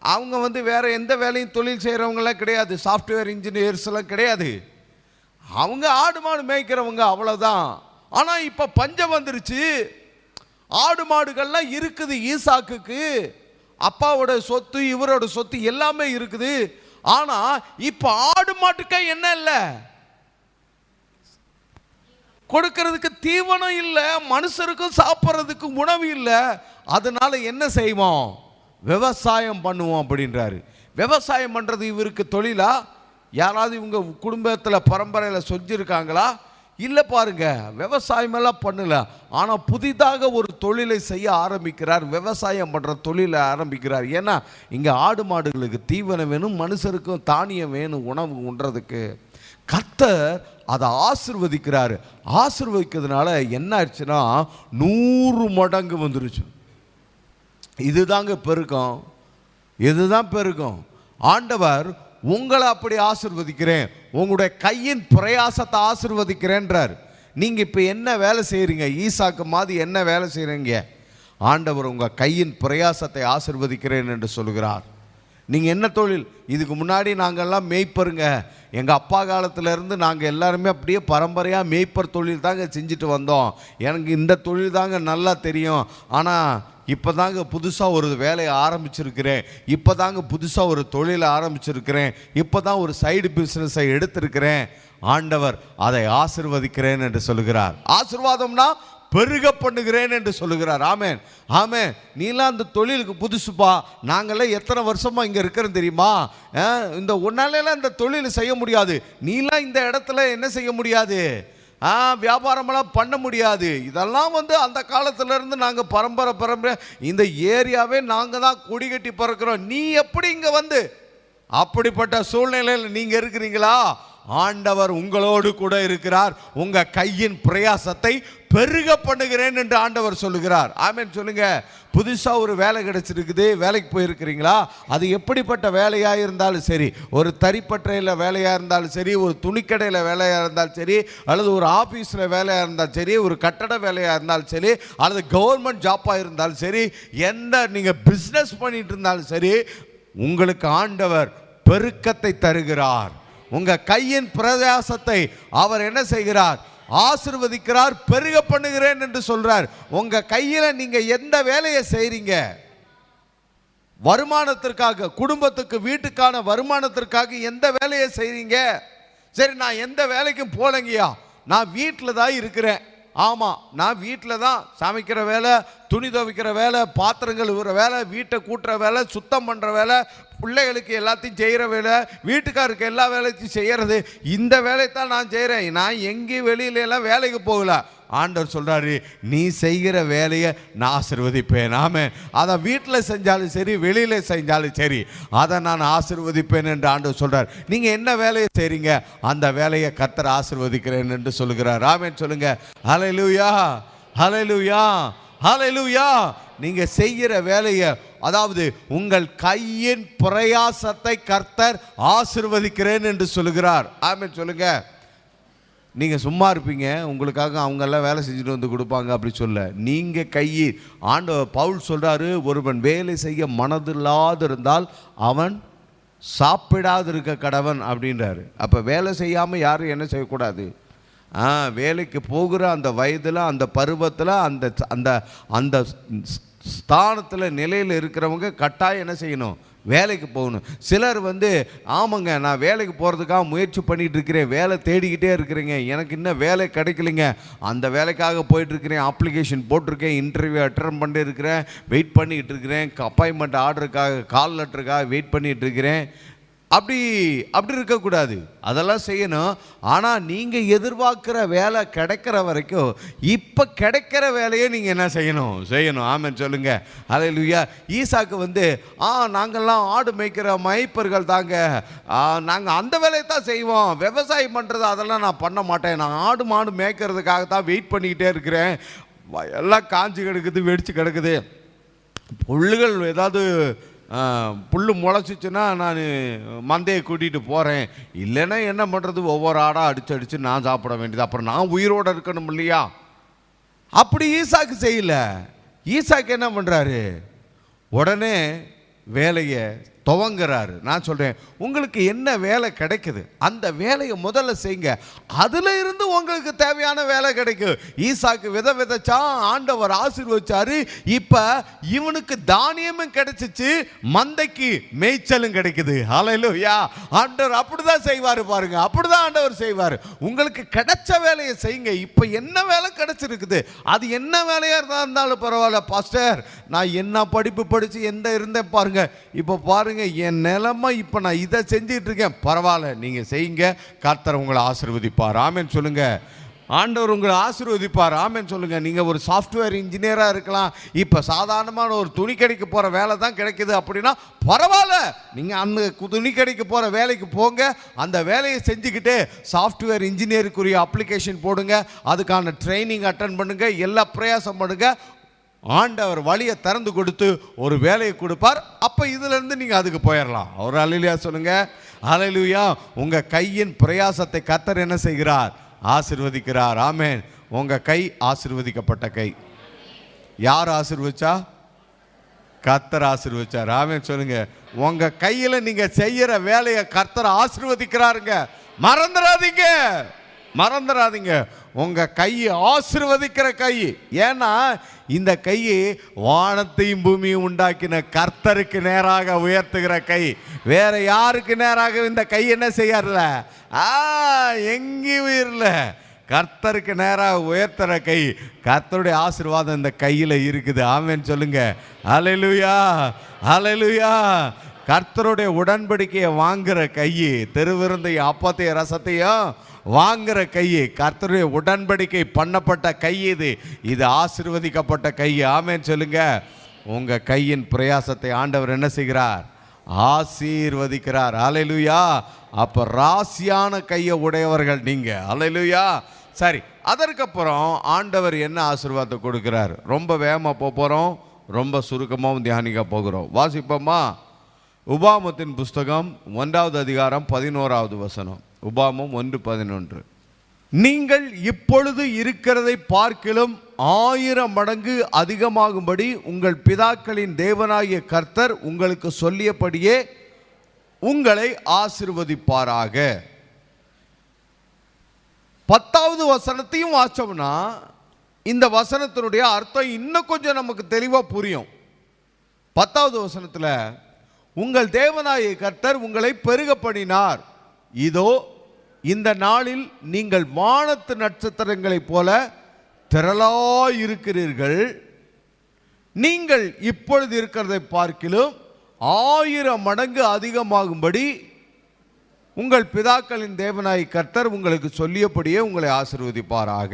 அவங்க வேற எந்த வேலையும் தொழில் செய்கிறவங்களாம் கிடையாது. சாஃப்ட்வேர் இன்ஜினியர்ஸ் எல்லாம் கிடையாது. அவங்க ஆடு மாடு மேய்க்கிறவங்க, அவ்வளோதான். ஆனால் இப்போ பஞ்சம் வந்துருச்சு. ஆடு மாடுகள்லாம் இருக்குது ஈசாக்குக்கு, அப்பாவோட சொத்து இவரோட சொத்து எல்லாமே இருக்குது. ஆனா இப்ப ஆடு மாட்டுக்க என்ன இல்லை, கொடுக்கிறதுக்கு தீவனம் இல்லை, மனுஷருக்கும் சாப்பிட்றதுக்கு உணவு இல்லை. அதனால என்ன செய்வோம்? விவசாயம் பண்ணுவோம் அப்படின்றாரு. விவசாயம் பண்றது இவருக்கு தொழிலா? யாராவது இவங்க குடும்பத்தில் பரம்பரையில் செஞ்சிருக்காங்களா? இல்லை பாருங்க, விவசாயமெல்லாம் பண்ணல. ஆனால் புதிதாக ஒரு தொழிலை செய்ய ஆரம்பிக்கிறார், விவசாயம் பண்ணுற தொழிலை ஆரம்பிக்கிறார். ஏன்னா இங்கே ஆடு மாடுகளுக்கு தீவனம் வேணும், மனுஷருக்கும் தானியம் வேணும் உணவு உண்றதுக்கு. கர்த்தர் அதை ஆசீர்வதிக்கிறாரு. ஆசீர்வதிக்கிறதுனால என்ன ஆச்சுன்னா 100 மடங்கு வந்துருச்சு. இதுதாங்க பெருக்கம், இதுதான் பெருக்கம். ஆண்டவர் உங்களை அப்படி ஆசீர்வதிக்கிறேன், உங்களுடைய கையின் பிரயாசத்தை ஆசீர்வதிக்கிறேன்றார். நீங்க இப்ப என்ன வேலை செய்யறீங்க? ஈசாக்கு மாதிரி என்ன வேலை செய்யறீங்க? ஆண்டவர் உங்க கையின் பிரயாசத்தை ஆசீர்வதிக்கிறேன் என்று சொல்கிறார். நீங்க என்ன தொழில்? இதுக்கு முன்னாடி நாங்கெல்லாம் மேய்ப்பருங்க. எங்க அப்பா காலத்துல இருந்து நாங்க எல்லாருமே அப்படியே பரம்பரையா மேய்ப்பர் தொழில் தாங்க செஞ்சுட்டு வந்தோம். எனக்கு இந்த தொழில் தாங்க நல்லா தெரியும். ஆனா இப்போ தாங்க புதுசாக ஒரு வேலையை ஆரம்பிச்சிருக்கிறேன், இப்போ தாங்க புதுசாக ஒரு தொழிலை ஆரம்பிச்சிருக்கிறேன், இப்போ தான் ஒரு சைடு பிஸ்னஸை எடுத்திருக்கிறேன். ஆண்டவர் அதை ஆசீர்வதிக்கிறேன் என்று சொல்லுகிறார். ஆசீர்வாதம்னா பெருக பண்ணுகிறேன் என்று சொல்லுகிறார். ஆமென், ஆமென். நீலாம் அந்த தொழிலுக்கு புதுசுப்பா, நாங்களாம் எத்தனை வருஷமாக இங்கே இருக்கிறோம் தெரியுமா? இந்த ஒன்னாலெல்லாம் இந்த தொழிலை செய்ய முடியாது. நீலாம் இந்த இடத்துல என்ன செய்ய முடியாது? வியாபாரமெல்லாம் பண்ண முடியாது. இதெல்லாம் அந்த காலத்திலேருந்து நாங்கள் பரம்பரை இந்த ஏரியாவே நாங்கள் தான் கொடி கட்டி பறக்கிறோம். நீ எப்படி இங்கே அப்படிப்பட்ட சூழ்நிலையில் நீங்கள் இருக்கிறீங்களா? ஆண்டவர் உங்களோடு கூட இருக்கிறார். உங்க கையின் பிரயாசத்தை பெருக பண்ணுகிறேன் என்று ஆண்டவர் சொல்லுகிறார். ஆமென் சொல்லுங்க. புதுசா ஒரு வேலை கிடைச்சிருக்குது, வேலைக்கு போயிருக்கிறீங்களா? அது எப்படிப்பட்ட வேலையா இருந்தாலும் சரி, ஒரு தறிப்பற்றையில் வேலையா இருந்தாலும் சரி, ஒரு துணிக்கடையில் வேலையா இருந்தாலும் சரி, அல்லது ஒரு ஆபீஸ்ல வேலையா இருந்தாலும் சரி, ஒரு கட்டட வேலையா இருந்தாலும் சரி, அல்லது கவர்மெண்ட் ஜாப்பா இருந்தாலும் சரி, எந்த நீங்க பிசினஸ் பண்ணிட்டு இருந்தாலும் சரி, உங்களுக்கு ஆண்டவர் பெருக்கத்தை தருகிறார். உங்க கையின் பிரயாசத்தை அவர் என்ன செய்கிறார்? ஆசீர்வதிக்கிறார், பெருக பண்ணுகிறேன் என்று சொல்றார். உங்க கையில நீங்க எந்த வேலையை செய்றீங்க? வருமானத்திற்காக, குடும்பத்துக்கு வீட்டுக்கான வருமானத்திற்காக எந்த வேலையை செய்றீங்க? சரி, நான் எந்த வேலைக்கும் போலங்கய்யா, நான் வீட்டில் தான் இருக்கிறேன் ஆமாம், நான் வீட்டில் தான் சமைக்கிற வேலை, துணி துவைக்கிற வேலை, பாத்திரங்கள் கழுவுற வேலை, வீட்டை கூட்டுற வேலை, சுத்தம் பண்ணுற வேலை, பிள்ளைகளுக்கு எல்லாத்தையும் செய்கிற வேலை, வீட்டுக்காருக்கு எல்லா வேலையும் செய்கிறது, இந்த வேலையை தான் நான் செய்கிறேன். நான் எங்கேயும் வெளியிலலாம் வேலைக்கு போகல. ஆண்டவர் சொல்கிறாரு, நீ செய்கிற வேலையை நான் ஆசீர்வதிப்பேன். ஆமென். அதை வீட்டில் செஞ்சாலும் சரி, வெளியில் செஞ்சாலும் சரி, அதை நான் ஆசீர்வதிப்பேன் என்று ஆண்டவர் சொல்கிறார். நீங்கள் என்ன வேலையை செய்கிறீங்க, அந்த வேலையை கர்த்தர் ஆசீர்வதிக்கிறேன் என்று சொல்லுகிறார். ஆமென் சொல்லுங்க. ஹல்லேலூயா, ஹல்லேலூயா, ஹல்லேலூயா. நீங்கள் செய்கிற வேலையை, அதாவது உங்கள் கையின் பிரயாசத்தை கர்த்தர் ஆசீர்வதிக்கிறேன் என்று சொல்லுகிறார். ஆமென் சொல்லுங்க. நீங்கள் சும்மா இருப்பீங்க, உங்களுக்காக அவங்கெல்லாம் வேலை செஞ்சுட்டு வந்து கொடுப்பாங்க, அப்படி சொல்ல. நீங்கள் ஆண்டவர் பவுல் சொல்கிறாரு, ஒருவன் வேலை செய்ய மனதில்லாது இருந்தால் அவன் சாப்பிடாது இருக்க கடவன் அப்படின்றாரு. அப்போ வேலை செய்யாமல் யாரும் என்ன செய்யக்கூடாது? வேலைக்கு போகிற அந்த வயதில், அந்த பருவத்தில், அந்த அந்த அந்த ஸ்தானத்தில் நிலையில் இருக்கிறவங்க கட்டாயம் என்ன செய்யணும்? வேலைக்கு போகணும். சிலர் ஆமாங்க, நான் வேலைக்கு போகிறதுக்காக முயற்சி பண்ணிகிட்டு இருக்கிறேன், வேலை தேடிக்கிட்டே இருக்கிறேங்க, எனக்கு இன்னும் வேலை கிடைக்கலைங்க, அந்த வேலைக்காக போயிட்டுருக்கிறேன், அப்ளிகேஷன் போட்டிருக்கேன், இன்டர்வியூ அட்டன் பண்ணிட்டு இருக்கிறேன், வெயிட் பண்ணிக்கிட்டு இருக்கிறேன், அப்பாயின்மெண்ட் ஆர்டருக்காக, கால் லெட்டருக்காக வெயிட் பண்ணிகிட்டு இருக்கிறேன். அப்படி இருக்கக்கூடாது, அதெல்லாம் செய்யணும். ஆனால் நீங்கள் எதிர்பார்க்குற வேலை கிடைக்கிற வரைக்கும், இப்போ கிடைக்கிற வேலையை நீங்கள் என்ன செய்யணும். ஆமென் சொல்லுங்க. ஹல்லேலூயா. ஈசாக்கு நாங்கள்லாம் ஆடு மேய்க்கிற மயிப்பர்கள் தாங்க, நாங்கள் அந்த வேலையை தான் செய்வோம், விவசாயம் பண்ணுறது அதெல்லாம் நான் பண்ண மாட்டேன், நான் ஆடு மாடு மேய்க்கிறதுக்காக தான் வெயிட் பண்ணிக்கிட்டே இருக்கிறேன், எல்லாம் காஞ்சி கிடக்குது, வெடிச்சு கிடக்குது, புல்லுகள் ஏதாவது புல் முளைச்சிச்சுன்னா நான் மந்தையை கூட்டிகிட்டு போகிறேன், இல்லைன்னா என்ன பண்ணுறது, ஒவ்வொரு ஆடாக அடித்து நான் சாப்பிட வேண்டியது, அப்புறம் நான் உயிரோடு இருக்கணும் இல்லையா? அப்படி ஈசாக்கு செய்யல. ஈசாக்கு என்ன பண்ணுறாரு? உடனே வேலையை துவங்குறாரு. நான் சொல்கிறேன், உங்களுக்கு என்ன வேலை கிடைக்குது, அந்த வேலையை முதல்ல செய்யுங்க, அதில் இருந்து உங்களுக்கு தேவையான வேலை கிடைக்கும். ஈசாக்கு விதைச்சா, ஆண்டவர் ஆசீர்வதிச்சாரு, இப்போ இவனுக்கு தானியமும் கிடைச்சிச்சு, மந்தைக்கு மேய்ச்சலும் கிடைக்குது. ஹல்லேலூயா. ஆண்டவர் அப்படிதான் செய்வார் பாருங்க, அப்படிதான் ஆண்டவர் செய்வார். உங்களுக்கு கிடைச்ச வேலையை செய்யுங்க. இப்போ என்ன வேலை கிடைச்சிருக்குது, அது என்ன வேலையாக இருந்தாலும் பரவாயில்ல. பாஸ்டர், நான் என்ன படிப்பு படித்து இருந்தேன் பாருங்க, இப்போ பாருங்க என் நிலைமை, இப்போ நான் இதை செஞ்சிட்டு இருக்கேன், பரவாயில்ல, நீங்க செய்யுங்க, கர்த்தர் உங்களை ஆசீர்வதிப்பார். ஆமென் சொல்லுங்க. ஆண்டவர் உங்களை ஆசீர்வதிப்பார். ஆமென் சொல்லுங்க. நீங்க ஒரு சாஃப்ட்வேர் இன்ஜினியரா இருக்கலாம், இப்போ சாதாரணமான ஒரு துணி கடைக்கு போற வேலை தான் கிடைக்குது அப்படின்னா பரவாயில்ல, நீங்க அந்த துணி கடைக்கு போற வேலைக்கு போங்க, அந்த வேலையை செஞ்சுக்கிட்டு சாஃப்ட்வேர் இன்ஜினியருக்குரிய அப்ளிகேஷன் போடுங்க, அதுக்கான ட்ரைனிங் அட்டன் பண்ணுங்க, எல்லா பிரயாசம் பண்ணுங்க, ஆண்டவர் வழியை திறந்து கொடுத்து ஒரு வேலையை கொடுப்பார். அப்போ இதிலிருந்து நீங்கள் அதுக்கு போயிடலாம். ஒரு அல்லேலூயா சொல்லுங்க. அல்லேலூயா. உங்கள் கையின் பிரயாசத்தை கர்த்தர் என்ன செய்கிறார்? ஆசீர்வதிக்கிறார். ஆமென். உங்கள் கை ஆசீர்வதிக்கப்பட்ட கை. யார் ஆசீர்வதிச்சா? கர்த்தர் ஆசீர்வதிச்சார். ஆமென் சொல்லுங்க. உங்கள் கையில் நீங்கள் செய்கிற வேலையை கர்த்தர் ஆசீர்வதிக்கிறாருங்க. மறந்துடாதீங்க. உங்க கை ஆசீர்வதிக்கிற கை. ஏன்னா இந்த கை வானத்தையும் பூமியும் உண்டாக்கின கர்த்தருக்கு நேராக உயர்த்துகிற கை. வேற யாருக்கு நேராக இந்த கை என்ன செய்யறல, எங்கேயும் இல்லை, கர்த்தருக்கு நேராக உயர்த்துற கை. கர்த்தருடைய ஆசீர்வாதம் இந்த கையில் இருக்குது. ஆமென் சொல்லுங்க. ஹல்லேலூயா, ஹல்லேலூயா. கர்த்தருடைய உடன்படிக்கையை வாங்குற கை, திருவிருந்தையும் அப்பத்தையும் ரசத்தையும் வாங்குற கை, கர்த்தருடைய உடன்படிக்கை பண்ணப்பட்ட கை இது ஆசீர்வதிக்கப்பட்ட கை. ஆமென் சொல்லுங்க. உங்க கையின் பிரயாசத்தை ஆண்டவர் என்ன செய்கிறார்? ஆசீர்வதிக்கிறார். ஹல்லேலூயா. அப்ப ராசியான கையை உடையவர்கள் நீங்க. ஹல்லேலூயா. சரி, அதற்கப்புறம் ஆண்டவர் என்ன ஆசீர்வாதத்தை கொடுக்கிறார்? ரொம்ப வேகமாக போகிறோம், ரொம்ப சுருக்கமாகவும் தியானிக்க போகிறோம். வாசிப்போமா? உபாமத்தின் புஸ்தகம் 1வது அதிகாரம் 11வது வசனம். உபாமம் 1:11. நீங்கள் இப்பொழுது இருக்கிறதை பார்க்கிலும் 1000 மடங்கு அதிகமாகும்படி உங்கள் பிதாக்களின் தேவனாகிய கர்த்தர் உங்களுக்கு சொல்லியபடியே உங்களை ஆசீர்வதிப்பாராக. 10வது வசனத்தையும் வாச்சோம்னா இந்த வசனத்தினுடைய அர்த்தம் இன்னும் கொஞ்சம் நமக்கு தெளிவாக புரியும். 10வது வசனத்தில் உங்கள் தேவனாகிய கர்த்தர் உங்களை பெருக பண்ணினார், இதோ இந்த நாளில் நீங்கள் வானத்து நட்சத்திரங்களைப் போல திரளாய் இருக்கிறீர்கள். நீங்கள் இப்பொழுது இருக்கிறதை பார்க்கிலும் 1000 மடங்கு அதிகமாகும்படி உங்கள் பிதாக்களின் தேவனாய் கர்த்தர் உங்களுக்கு சொல்லியபடியே உங்களை ஆசீர்வதிப்பாராக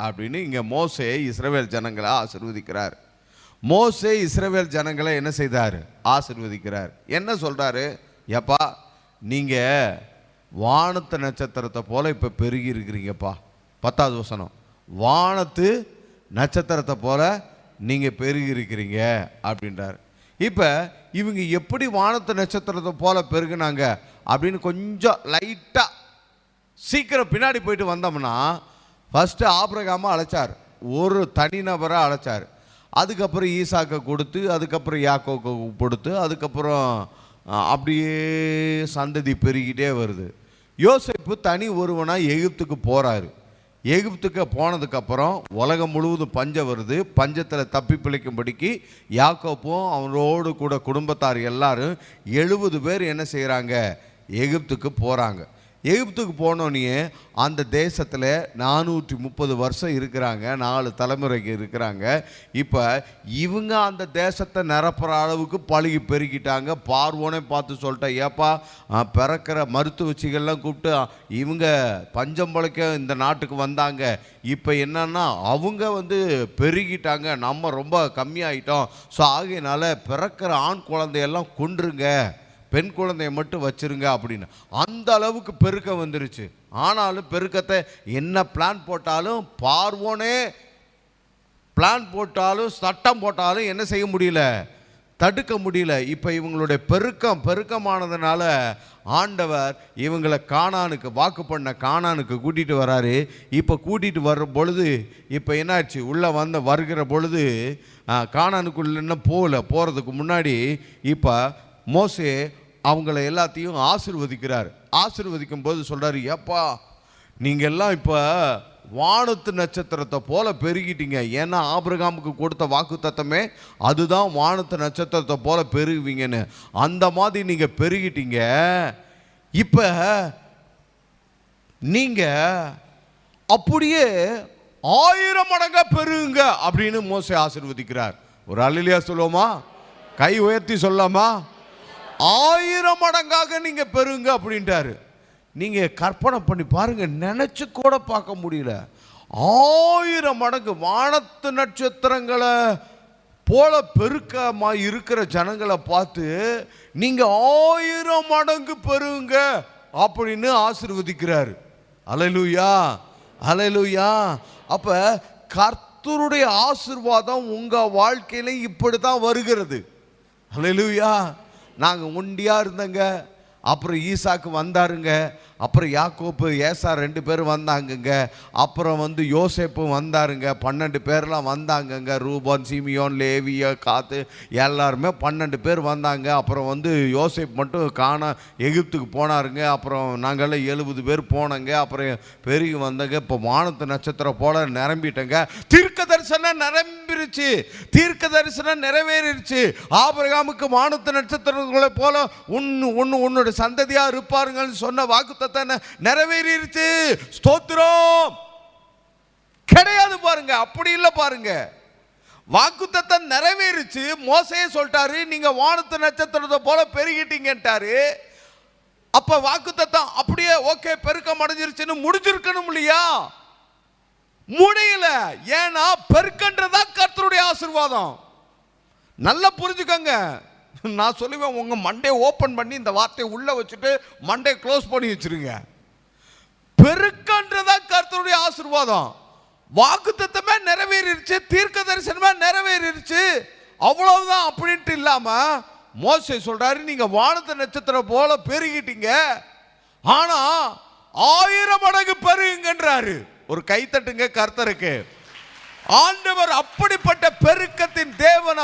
அப்படின்னு இங்கே மோசே இஸ்ரவேல் ஜனங்களை ஆசீர்வதிக்கிறார். மோசே இஸ்ரவேல் ஜனங்களை என்ன செய்தார்? ஆசீர்வதிக்கிறார். என்ன சொல்றாரு? எப்பா, நீங்கள் வானத்து நட்சத்திரத்தை போல இப்போ பெருகி இருக்கிறீங்கப்பா. 10வது வசனம், வானத்து நட்சத்திரத்தை போல நீங்கள் பெருகி இருக்கிறீங்க அப்படின்றார். இப்போ இவங்க எப்படி வானத்து நட்சத்திரத்தை போல பெருகுனாங்க அப்படின்னு கொஞ்சம் லைட்டாக சீக்கிரம் பின்னாடி போயிட்டு வந்தோம்னா, ஃபஸ்ட்டு ஆபிரகாமை அழைச்சார், ஒரு தனிநபரை அழைச்சார். அதுக்கப்புறம் ஈசாக்கை கொடுத்து, அதுக்கப்புறம் யாக்கோக்கு கொடுத்து, அதுக்கப்புறம் அப்படியே சந்ததி பெருகிட்டே வருது. யோசேப்பு தனி ஒருவனாக எகிப்துக்கு போகிறாரு. எகிப்துக்கு போனதுக்கப்புறம் உலகம் முழுவதும் பஞ்சம் வருது. பஞ்சத்தில் தப்பி பிழைக்கும்படிக்கு யாக்கோப்பும் அவரோடு கூட குடும்பத்தார் எல்லாரும் 70 பேர் என்ன செய்கிறாங்க? எகிப்துக்கு போகிறாங்க. எகிப்துக்கு போனோன்னே அந்த தேசத்தில் 430 வருஷம் இருக்கிறாங்க, 4 தலைமுறைக்கு இருக்கிறாங்க. இப்போ இவங்க அந்த தேசத்தை நிரப்புற அளவுக்கு பழகி பெருகிட்டாங்க. பார்வோனே பார்த்து சொல்லிட்டா, ஏப்பா பிறக்கிற மருத்துவச்சிகள்லாம் கூப்பிட்டு இவங்க பஞ்சம் பழைக்க இந்த நாட்டுக்கு வந்தாங்க, இப்போ என்னன்னா அவங்க பெருகிட்டாங்க, நம்ம ரொம்ப கம்மியாயிட்டோம். ஸோ ஆகையினால பிறக்கிற ஆண் குழந்தையெல்லாம் கொன்றுங்க, பெண் குழந்தைய மட்டும் வச்சிருங்க அப்படின்னு. அந்த அளவுக்கு பெருக்கம் வந்துருச்சு. ஆனாலும் பெருக்கத்தை என்ன பிளான் போட்டாலும், பார்வோனே பிளான் போட்டாலும் சட்டம் போட்டாலும் என்ன செய்ய முடியல? தடுக்க முடியல. இப்போ இவங்களுடைய பெருக்கமானதுனால ஆண்டவர் இவங்களை கானானுக்கு, வாக்கு பண்ண கானானுக்கு கூட்டிகிட்டு வராரு. இப்போ கூட்டிகிட்டு வர்ற பொழுது இப்போ என்னாச்சு? உள்ளே வருகிற பொழுது கானானுக்குள்ள இன்னும் போகிறதுக்கு முன்னாடி இப்போ மோசே அவங்கள எல்லாத்தையும் ஆசீர்வதிக்கிறார். ஆசீர்வதிக்கும் போது சொல்கிறார், ஏப்பா நீங்கள் எல்லாம் இப்போ வானத்து நட்சத்திரத்தை போல பெருகிட்டீங்க. ஏன்னா ஆபிரகாமுக்கு கொடுத்த வாக்கு தத்தமே அதுதான், வானத்து நட்சத்திரத்தை போல பெருகுவீங்கன்னு. அந்த மாதிரி நீங்கள் பெருகிட்டீங்க. இப்போ நீங்கள் அப்படியே 1000 மடங்கா பெருகுங்க அப்படின்னு மோசே ஆசீர்வதிக்கிறார். ஒரு அல்லேலூயா சொல்லுவோமா? கை உயர்த்தி சொல்லாமா? 1000 மடங்காக நீங்க பெருங்க அப்படின்ட்டாரு. நீங்க கற்பனை பண்ணி பாருங்க, நினைச்சு கூட பார்க்க முடியல. 1000 மடங்கு வானத்து நட்சத்திரங்களை போல பெருக்கமா இருக்கிற ஜனங்களை பார்த்து நீங்க 1000 மடங்கு பெருங்க அப்படின்னு ஆசீர்வதிக்கிறாரு. அல்லேலூயா, அல்லேலூயா. அப்ப கர்த்தருடைய ஆசீர்வாதம் உங்க வாழ்க்கையில இப்படித்தான் வருகிறது. அல்லேலூயா. நாங்கள் ஒண்டியாக இருந்தங்க, அப்புறம் ஈசாக்கு வந்தாருங்க, அப்புறம் யாக்கோப்பு ஏசா 2 பேர் வந்தாங்கங்க, அப்புறம் யோசேப்பு வந்தாருங்க, 12 பேர்லாம் வந்தாங்கங்க. ரூபன், சிமியோன், லேவியா, காத்து எல்லாருமே 12 பேர் வந்தாங்க. அப்புறம் யோசேப் மட்டும் காண எகிப்துக்கு போனாருங்க. அப்புறம் நாங்கள்லாம் 70 பேர் போனோங்க. அப்புறம் பெருகி வந்தங்க. இப்போ வானத்து நட்சத்திரம் போல நிரம்பிட்டங்க. தீர்க்க தரிசனம் நிரம்பிருச்சு, தீர்க்க தரிசனம் நிறைவேறிடுச்சு. ஆபிரகாமுக்கு வானத்து நட்சத்திரங்களை போல உன்னோட சந்ததியா இருப்பாருங்கன்னு சொன்ன வாக்கு நிறைவேறிடுச்சு. ஸ்தோத்திரம். கிடையாது பாருங்க, அப்படி இல்லை பாருங்க. வாக்குத்தத்தம் நிறைவேறிச்சு. மோசே சொல்லிட்டாரு, நீங்க வானத்து நட்சத்திரத்தை போல பெருகிட்டீங்கன்ட்டாரு. அப்ப வாக்குத்தத்தம் அப்படியே ஓகே பெருக்கம் அடைஞ்சிருச்சுன்னு முடிஞ்சிருக்கணும் இல்லையா? முடியல. ஏன்னா பெருக்கன்றதா கர்த்தருடைய ஆசீர்வாதம். நல்லா புரிஞ்சுக்கோங்க. நான் சொல்லுவேன், உங்க மண்டே ஓபன் பண்ணி இந்த வார்த்தையை உள்ள வச்சுட்டு மண்டே க்ளோஸ் பண்ணி வச்சிருங்க. பெருக்கன்றதா கர்த்தருடைய ஆசீர்வாதம். வாக்குத்தத்தமே நிறைவேறிடுச்சு, தீர்க்க தரிசனமே நிறைவேறிடுச்சு, அவ்வளவுதான் அப்படின்ட்டு இல்லாம மோசே சொல்றாரு, நீங்க வானத்து நட்சத்திரம் போல பெருகிட்டீங்க, ஆனா 1000 மடங்கு பெருகுங்கன்றாரு. ஒரு கைத்தட்டுங்க கர்த்தருக்கு. ஆண்டவர் அப்படிப்பட்ட பெருக்கத்தின் தேவன்.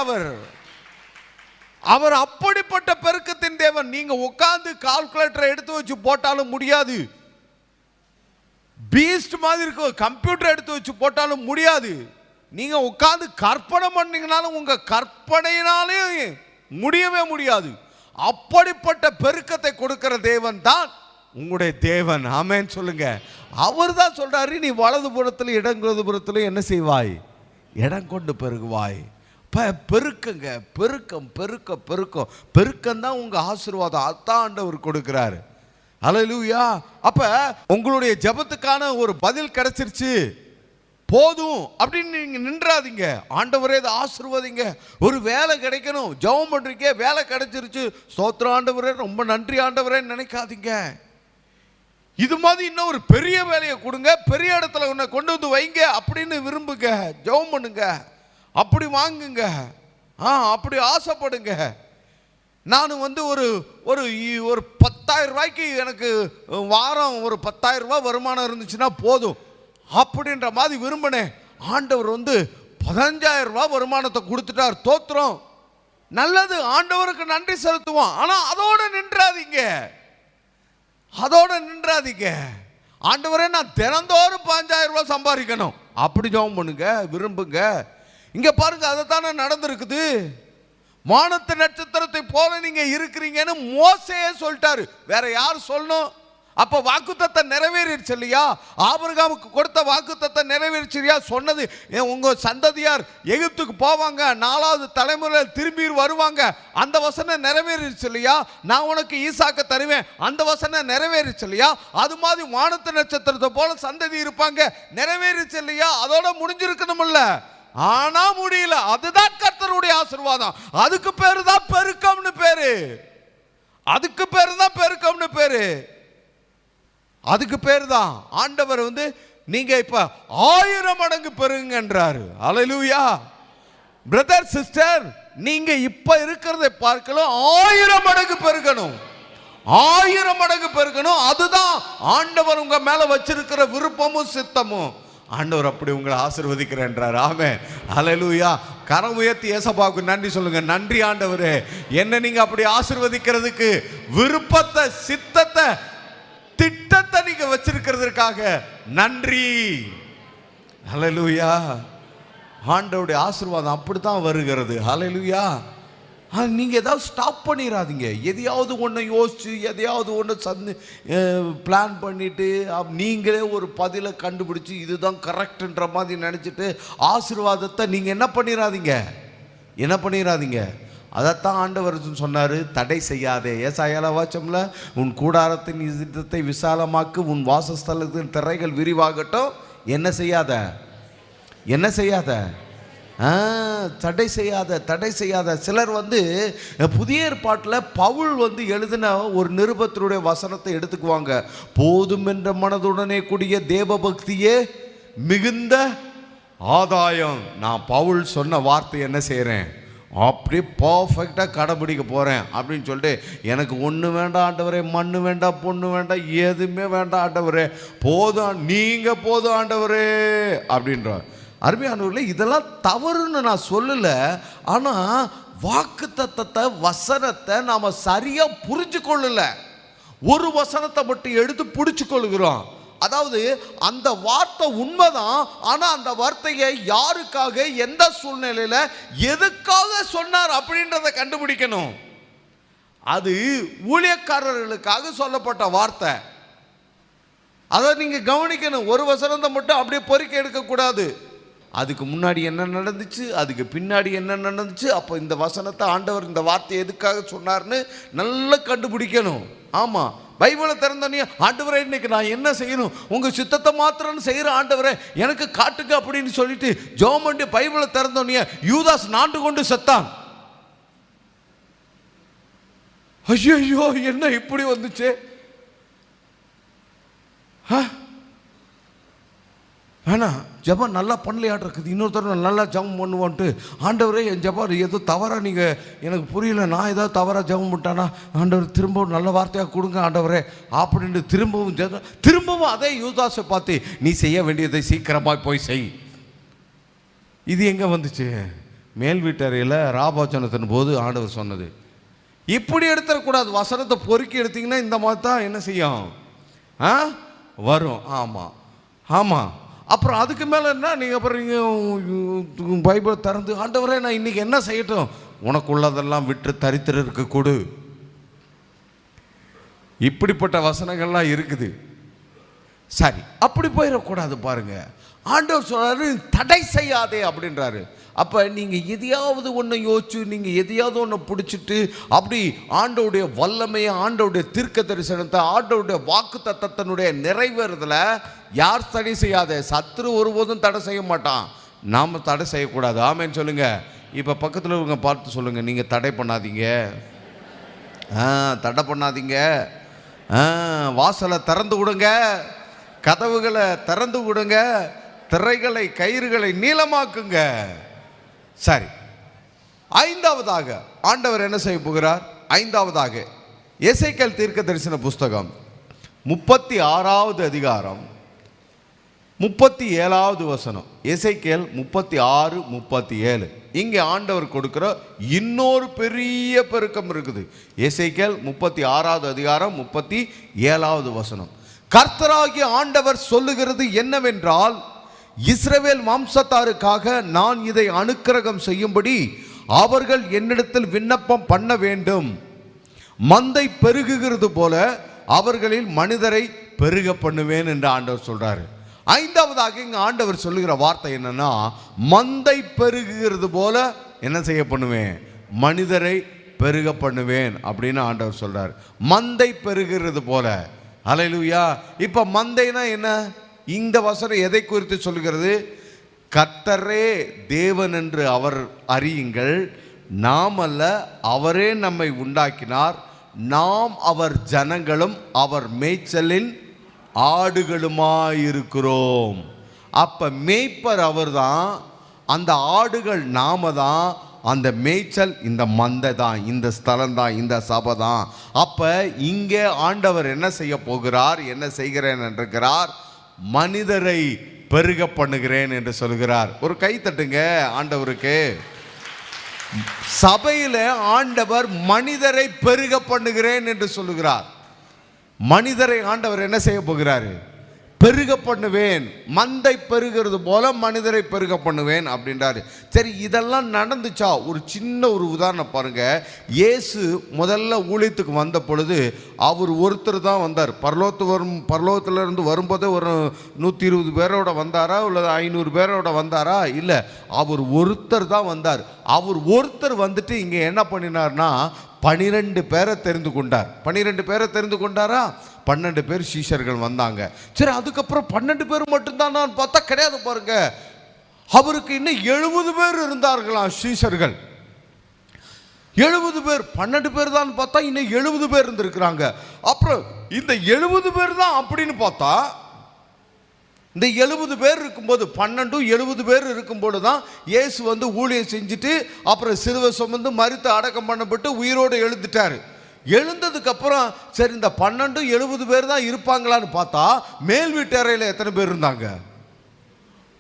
அவர் அப்படிப்பட்ட பெருக்கத்தின் தேவன். நீங்க உட்கார்ந்து கால்குலேட்டரை எடுத்து வச்சு போட்டாலும் முடியாது. பீஸ்ட் மாதிரி இருக்கும், கம்ப்யூட்டர் எடுத்து வச்சு போட்டாலும் முடியாது. நீங்க உட்கார்ந்து கற்பனை பண்ணீங்கனாலும் உங்க கற்பனையினாலே முடியவே முடியாது. அப்படிப்பட்ட பெருக்கத்தை கொடுக்கிற தேவன் தான் உங்களுடைய தேவன். ஆமென் சொல்லுங்க. அவர் தான் சொல்றாரு, நீ வலது புறத்தில் இடது புறத்தில் என்ன செய்வாய்? இடம் கொண்டு பெருகுவாய். பெருக்குங்க, பெருக்கம் பெருக்கம் பெருக்கம் பெருக்கம் தான் உங்க ஆசீர்வாதம். அதான் ஆண்டவர் கொடுக்கிறாரு. ஹல்லேலூயா. அப்ப உங்களுடைய ஜெபத்துக்கான ஒரு பதில் கிடைச்சிருச்சு போதும் அப்படின்னு நீங்க நின்றாதீங்க. ஆண்டவரே இதை ஆசீர்வதிங்க. ஒரு வேலை கிடைக்கணும், ஜெபம் பண்றீங்க, வேலை கிடைச்சிருச்சு, ஸ்தோத்திரம் ஆண்டவரே, ரொம்ப நன்றி ஆண்டவரே நினைக்காதீங்க. இது மாதிரி இன்னும் ஒரு பெரிய வேலையை கொடுங்க, பெரிய இடத்துல உன்னை கொண்டு வந்து வைங்க அப்படின்னு விரும்புங்க, ஜெபம் பண்ணுங்க, அப்படி வாங்குங்க, அப்படி ஆசைப்படுங்க. நான் ஒரு ஒரு ஒரு 10,000 ரூபாய்க்கு எனக்கு வாரம் ஒரு 10,000 ரூபாய் வருமானம் இருந்துச்சுன்னா போதும் அப்படின்ற மாதிரி விரும்பினேன். ஆண்டவர் 15,000 ரூபாய் வருமானத்தை கொடுத்துட்டார். தோத்திரம், நல்லது, ஆண்டவருக்கு நன்றி செலுத்துவோம். ஆனா அதோட நின்றாதீங்க, அதோட நின்றாதீங்க. ஆண்டவரே நான் தினந்தோறும் 5,000 ரூபாய் சம்பாதிக்கணும் அப்படி ஜெபம் பண்ணுங்க, விரும்புங்க. இங்க பாருங்க, அதைத்தானே நடந்திருக்குது. வானத்து நட்சத்திரத்தை போல நீங்க இருக்கிறீங்கன்னு மோசேயே சொல்லிட்டாரு. வேற யார் சொல்லணும்? அப்ப வாக்குத்தத்தம் நிறைவேறிடுச்சு இல்லையா? ஆபிரகாமுக்கு கொடுத்த வாக்குத்தத்தம் நிறைவேறிச்சு இல்லையா? சொன்னது உங்க சந்ததியார் எகிப்துக்கு போவாங்க, 4வது தலைமுறையில் திரும்பி வருவாங்க, அந்த வசனம் நிறைவேறிடுச்சு இல்லையா? நான் உனக்கு ஈசாக்க தருவேன், அந்த வசனம் நிறைவேறிச்சு இல்லையா? அது மாதிரி வானத்து நட்சத்திரத்தை போல சந்ததி இருப்பாங்க, நிறைவேறிச்சு இல்லையா? அதோட முடிஞ்சிருக்கணும்ல. ஆனா முடியல. அதுதான் கர்த்தருடைய ஆசீர்வாதம். அதுக்கு பேரு தான் பெருக்கம்னு பேரு. அதுக்கு பேரு தான் பெருக்கம்னு பேரு. அதுக்கு பேரு தான் ஆண்டவர் நீங்க இப்ப 1000 மடங்கு பெருங்கன்றாரு. ஹல்லேலூயா. பிரதர் சிஸ்டர், நீங்க இப்ப இருக்கிறதை பார்க்கலாம் 1000 மடங்கு பெருகணும், 1000 மடங்கு பெருகணும். அதுதான் ஆண்டவர் உங்க மேல வச்சிருக்கிற விருப்பமும் சித்தமும். ஆண்டவர் அப்படி உங்களை ஆசீர்வதிக்கிறேன்றார். ஆமென். ஹல்லேலூயா. கரம் உயர்த்தி ஏசப்பாவுக்கு நன்றி சொல்லுங்க. நன்றி ஆண்டவரே, என்ன நீங்க அப்படி ஆசீர்வதிக்கிறதுக்கு, விருப்பத்தை, சித்தத்தை, திட்டத்தை நீங்க வச்சிருக்கிறதுக்காக நன்றி. ஹல்லேலூயா. ஆண்டவருடைய ஆசீர்வாதம் அப்படித்தான் வருகிறது. ஹல்லேலூயா. நீங்க ஏதாவது ஸ்டாப் பண்ணிடாதீங்க. எதையாவது ஒன்று யோசிச்சு, எதையாவது ஒன்று பிளான் பண்ணிட்டு நீங்களே ஒரு பதிலை கண்டுபிடிச்சு இதுதான் கரெக்ட்ன்ற மாதிரி நினைச்சிட்டு ஆசீர்வாதத்தை நீங்க என்ன பண்ணிடாதீங்க. அதைத்தான் ஆண்டவர் சொன்னாரு, தடை செய்யாதே. ஏசாயால வாச்சம்ல, உன் கூடாரத்தின் யுத்தத்தை விசாலமாக்கு, உன் வாசஸ்தலத்தின் திரைகள் விரிவாகட்டும், என்ன செய்யாத தடை செய்யாத. சிலர் புதிய ஏற்பாட்டில் பவுல் எழுதின ஒரு நிருபத்தினுடைய வசனத்தை எடுத்துக்குவாங்க. போதும் என்ற மனதுடனே கூடிய தேவபக்தியே மிகுந்த ஆதாயம். நான் பவுல் சொன்ன வார்த்தை என்ன செய்கிறேன், அப்படி பர்ஃபெக்டாக கடைபிடிக்க போகிறேன் அப்படின்னு சொல்லிட்டு, எனக்கு ஒன்று வேண்டாம் ஆண்டவரே, மண்ணு வேண்டாம், பொண்ணு வேண்டாம், எதுவுமே வேண்டாம் ஆண்டவரே, போதும், நீங்கள் போதும் ஆண்டவரே அப்படின்றார். அருமையானவர்களே, இதெல்லாம் தவறுன்னு நான் சொல்லல. ஆனால் வாக்குத்தத்தத்தை, வசனத்தை நாம் சரியாக புரிஞ்சு கொள்ளல. ஒரு வசனத்தை மட்டும் எடுத்து பிடிச்சு கொள்கிறோம். அதாவது அந்த வார்த்தை உண்மைதான், ஆனா அந்த வார்த்தையை யாருக்காக, எந்த சூழ்நிலையில, எதுக்காக சொன்னார் அப்படின்றத கண்டுபிடிக்கணும். அது ஊழியக்காரர்களுக்காக சொல்லப்பட்ட வார்த்தை. அதை நீங்க கவனிக்கணும். ஒரு வசனத்தை மட்டும் அப்படியே பொறுக்கி எடுக்கக்கூடாது. அதுக்கு முன்னாடி என்ன நடந்துச்சு, அதுக்கு பின்னாடி என்ன நடந்துச்சு, அப்போ இந்த வசனத்தை ஆண்டவர் இந்த வார்த்தையை எதுக்காக சொன்னார்னு நல்லா கண்டுபிடிக்கணும். ஆமாம், பைபிளை திறந்தோன்னே, ஆண்டவரே இன்னைக்கு நான் என்ன செய்யணும், உங்கள் சித்தத்தை மாத்திரம் செய்கிற ஆண்டவரே எனக்கு காட்டுங்க அப்படின்னு சொல்லிட்டு ஜெபம் பண்ணி பைபிளை திறந்தோன்னே யூதாஸ் நாண்டு கொண்டு செத்தான். ஐயோ, என்ன இப்படி வந்துச்சு? வேணாம், ஜெபம் நல்லா பண்ணலையாட்டு இருக்குது, இன்னொருத்தர் நல்லா ஜெபம் பண்ணுவோன்ட்டு, ஆண்டவரே என் ஜெபம் ஏதோ தவறாக நீங்கள் எனக்கு புரியல, நான் ஏதாவது தவறாக ஜெபம் பண்ணிட்டானா, ஆண்டவர் திரும்பவும் நல்ல வார்த்தையாக கொடுங்க ஆண்டவரே அப்படின்னு திரும்பவும் அதே யூதாஸை பார்த்து, நீ செய்ய வேண்டியதை சீக்கிரமாக போய் செய். இது எங்கே வந்துச்சு? மேல் வீட்டறையில் ராபோச்சனத்தின் போது ஆண்டவர் சொன்னது. இப்படி எடுத்துடக்கூடாது. வசனத்தை பொறுக்கி எடுத்தீங்கன்னா இந்த மாதிரி தான் என்ன செய்யும், வரும். ஆமாம். அப்புறம் அதுக்கு மேலே என்ன, நீங்கள் அப்புறம் நீங்கள் பைபிளை திறந்து, ஆண்டவரே நான் இன்றைக்கி என்ன செய்யட்டும், உனக்குள்ளதெல்லாம் விட்டு தரித்திரருக்கு கொடு. இப்படிப்பட்ட வசனங்கள்லாம் இருக்குது. சரி, அப்படி போயிடக்கூடாது பாருங்க. ஆண்டவர் சொல்றாரு தடை செய்யாதே அப்படின்றாரு. அப்போ நீங்கள் எதையாவது ஒன்று யோசிச்சு, நீங்கள் எதையாவது ஒன்று பிடிச்சிட்டு அப்படி ஆண்டவுடைய வல்லமையை, ஆண்டவுடைய தீர்க்க தரிசனத்தை, ஆண்டவுடைய வாக்கு தத்தத்தினுடைய நிறைவேறுதல யார் தடை செய்யாத? சத்துரு ஒருபோதும் தடை செய்ய மாட்டான். நாம் தடை செய்யக்கூடாது. ஆமேன்னு சொல்லுங்க. இப்போ பக்கத்தில் இருக்க பார்த்து சொல்லுங்க, நீங்கள் தடை பண்ணாதீங்க, தடை பண்ணாதீங்க. வாசலை திறந்து விடுங்க, கதவுகளை திறந்து விடுங்க, திரைகளை கயிறுகளை நீளமாக்குங்க. சரி, ஐந்தாவதாக ஆண்டவர் என்ன செய்ய போகிறார்? ஐந்தாவதாக எசேக்கியேல் தீர்க்க தரிசன புஸ்தகம் 36வது அதிகாரம் 37வது வசனம். எசேக்கியேல் 36:37. இங்கே ஆண்டவர் கொடுக்கிற இன்னொரு பெரிய பெருக்கம் இருக்குது. எசேக்கியேல் 36வது அதிகாரம் 37வது வசனம். கர்த்தராகிய ஆண்டவர் சொல்லுகிறது என்னவென்றால், இஸ்ரவேல் வம்சத்தாருக்காக நான் இதை அனுக்கிரகம் செய்யும்படி அவர்கள் என்னிடத்தில் விண்ணப்பம் பண்ண வேண்டும். மந்தை பெருகுகிறது போல அவர்களில் மனிதரை பெருக பண்ணுவேன் என்று ஆண்டவர் சொல்றாரு. ஐந்தாவதாக இங்க ஆண்டவர் சொல்லுகிற வார்த்தை என்னன்னா, மந்தை பெருகுகிறது போல என்ன செய்ய பண்ணுவேன்? மனிதரை பெருக பண்ணுவேன் அப்படின்னு ஆண்டவர் சொல்றாரு. மந்தை பெருகிறது போல. ஹல்லேலூயா. இப்ப மந்தைனா என்ன? இந்த வசனம் எதை குறித்து சொல்கிறது? கர்த்தரே தேவன் என்று அவர் அறியுங்கள், நாம் அல்ல, அவரே நம்மை உண்டாக்கினார், நாம் அவர் ஜனங்களும் அவர் மேய்ச்சலின் ஆடுகளுமாயிருக்கிறோம். அப்ப மேய்ப்பர் அவர் தான், அந்த ஆடுகள் நாம தான், அந்த மேய்ச்சல் இந்த மந்தை தான், இந்த ஸ்தலம் தான், இந்த சபை தான். அப்ப இங்கே ஆண்டவர் என்ன செய்ய போகிறார்? என்ன செய்கிறேன் என்றார்? மனிதரை பெருக பண்ணுகிறேன் என்று சொல்கிறார். ஒரு கை தட்டுங்க ஆண்டவருக்கு. சபையில ஆண்டவர் மனிதரை பெருக பண்ணுகிறேன் என்று சொல்லுகிறார். மனிதரை ஆண்டவர் என்ன செய்ய போகிறாரு? பெருக பண்ணுவேன். மந்தை பெருகிறது போல மனிதரை பெருக பண்ணுவேன் அப்படின்றாரு. சரி, இதெல்லாம் நடந்துச்சா? ஒரு சின்ன ஒரு உதாரணம் பாருங்க. இயேசு முதல்ல ஊழியத்துக்கு வந்த பொழுது அவர் ஒருத்தர் தான் வந்தார். பரலோகத்திலிருந்து வரும்போது ஒரு 120 பேரோட வந்தாரா, இல்லை 500 பேரோட வந்தாரா? இல்லை, அவர் ஒருத்தர் தான் வந்தார். அவர் ஒருத்தர் வந்துட்டு இங்கே என்ன பண்ணினார்னா 12 பேரை தெரிந்து கொண்டார். 12 பேரை தெரிந்து கொண்டாரா? 12 பேர் சீஷர்கள் வந்தாங்க. சரி, அதுக்கப்புறம் 12 பேர் மட்டும்தான் நான் பார்த்தா கிடையாது பாருங்க. அவருக்கு இன்னும் 70 பேர் இருந்தார்களாம் சீஷர்கள். 70 பேர், 12 பேர் தான் பார்த்தா இன்னும் 70 பேர் இருந்திருக்கிறாங்க. அப்புறம் இந்த 70 பேர் தான் அப்படின்னு பார்த்தா, இந்த 70 பேர் இருக்கும்போது 12 70 பேர் இருக்கும்போது தான் இயேசு வந்து ஊழியம் செஞ்சுட்டு அப்புறம் சிலுவை சுமந்து மரித்து அடக்கம் பண்ணப்பட்டு உயிரோடு எழுந்துட்டாரு. எழுந்ததுக்கு அப்புறம் சரி, இந்த 12 70 பேர் தான் இருப்பாங்களான்னு பார்த்தா மேல் வீட்டு அறையில் எத்தனை பேர் இருந்தாங்க?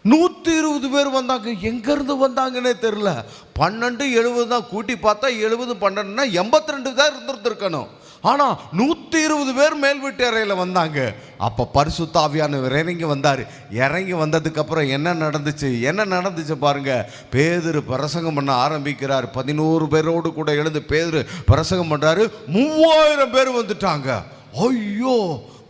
120 பேர் வந்தாங்க. எங்கேருந்து வந்தாங்கன்னே தெரியல. 12 70 தான் கூட்டி பார்த்தா 70 12ன்னா 82 தான் இருந்திருக்கணும். ஆனால் 120 பேர் மேல் வீட்டு அறையில் வந்தாங்க. அப்போ பரிசுத்த ஆவியானவர் இறங்கி வந்தார். இறங்கி வந்ததுக்கப்புறம் என்ன நடந்துச்சு பாருங்க. பேதுரு பிரசங்கம் பண்ண ஆரம்பிக்கிறார். 11 பேரோடு கூட எழுந்து பேதுரு பிரசங்கம் பண்ணுறாரு. 3000 பேர் வந்துட்டாங்க. ஐயோ,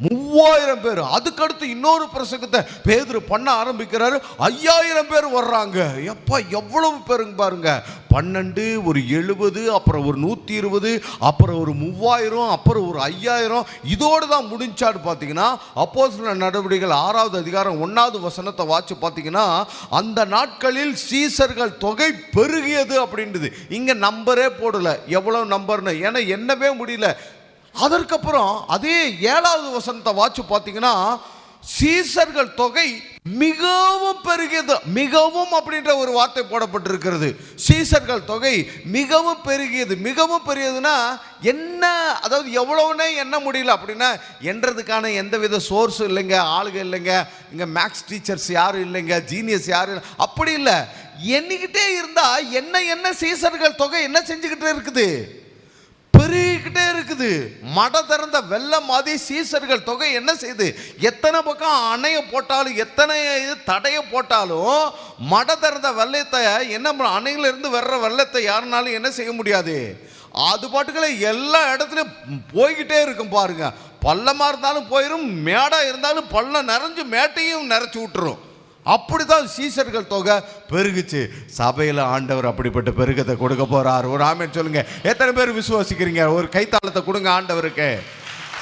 3000 பேர். அதுக்கடுத்து இன்னொரு பிரசங்கத்தை பேதுரு பண்ண ஆரம்பிக்கிறாரு. 5000 பேர் வர்றாங்க. எப்பா, எவ்வளவு பேருங்க பாருங்க. 12, ஒரு 70, அப்புறம் ஒரு 120, அப்புறம் ஒரு 3000, அப்புறம் ஒரு 5000. இதோடு தான் முடிஞ்சாடு பார்த்தீங்கன்னா அப்போஸ்தலர் நடவடிக்கைகள் 6வது அதிகாரம் 1வது வசனத்தை வாட்சி பார்த்தீங்கன்னா, அந்த நாட்களில் சீசர்கள் தொகை பெருகியது அப்படின்றது. இங்கே நம்பரே போடல எவ்வளவு நம்பர்னு, ஏன்னா எண்ணவே முடியல. அதற்கப்புறம் அதே 7வது வசனத்தை வாட்சி பார்த்தீங்கன்னா, சீசர்கள் தொகை மிகவும் பெருகியது. மிகவும் அப்படின்ற ஒரு வார்த்தை போடப்பட்டிருக்கிறது. சீசர்கள் தொகை மிகவும் பெருகியது. மிகவும் பெரியதுன்னா என்ன, அதாவது எவ்வளவுனே எண்ண முடியல. அப்படின்னா என்றதுக்கான எந்தவித சோர்ஸும் இல்லைங்க, ஆளுங்க இல்லைங்க, இங்கே மேக்ஸ் டீச்சர்ஸ் யாரும் இல்லைங்க, ஜீனியஸ் யாரும் இல்லை, அப்படி இல்லை. எண்ணிக்கிட்டே இருந்தா என்ன சீசர்கள் தொகை என்ன செஞ்சுக்கிட்டே இருக்குது? பெருகிக்கிட்டே இருக்குது. மட திறந்த வெள்ளம் மாதிரி சீசர்கள் தொகை என்ன செய்யுது? எத்தனை பக்கம் அணைய போட்டாலும், எத்தனை தடைய போட்டாலும், மட திறந்த வெள்ளத்தை என்ன, அணையில இருந்து வர்ற வெள்ளத்தை யாருனாலும் என்ன செய்ய முடியாது. அது பாட்டுக்களை எல்லா இடத்துலையும் போய்கிட்டே இருக்கும் பாருங்க. பள்ளமாக இருந்தாலும் போயிடும், மேடாக இருந்தாலும் பள்ளம் நிறைஞ்சு மேட்டையும் நிறைச்சி விட்டுரும். அப்படிதான் சீசர்கள் தொகை பெருகுச்சு. சபையில் ஆண்டவர் அப்படிப்பட்ட பெருக்கத்தை கொடுக்க போறார். ஒரு ஆமென் சொல்லுங்க. எத்தனை பேர் விசுவாசிக்கிறீங்க? ஒரு கைத்தாளத்தை கொடுங்க ஆண்டவருக்கு.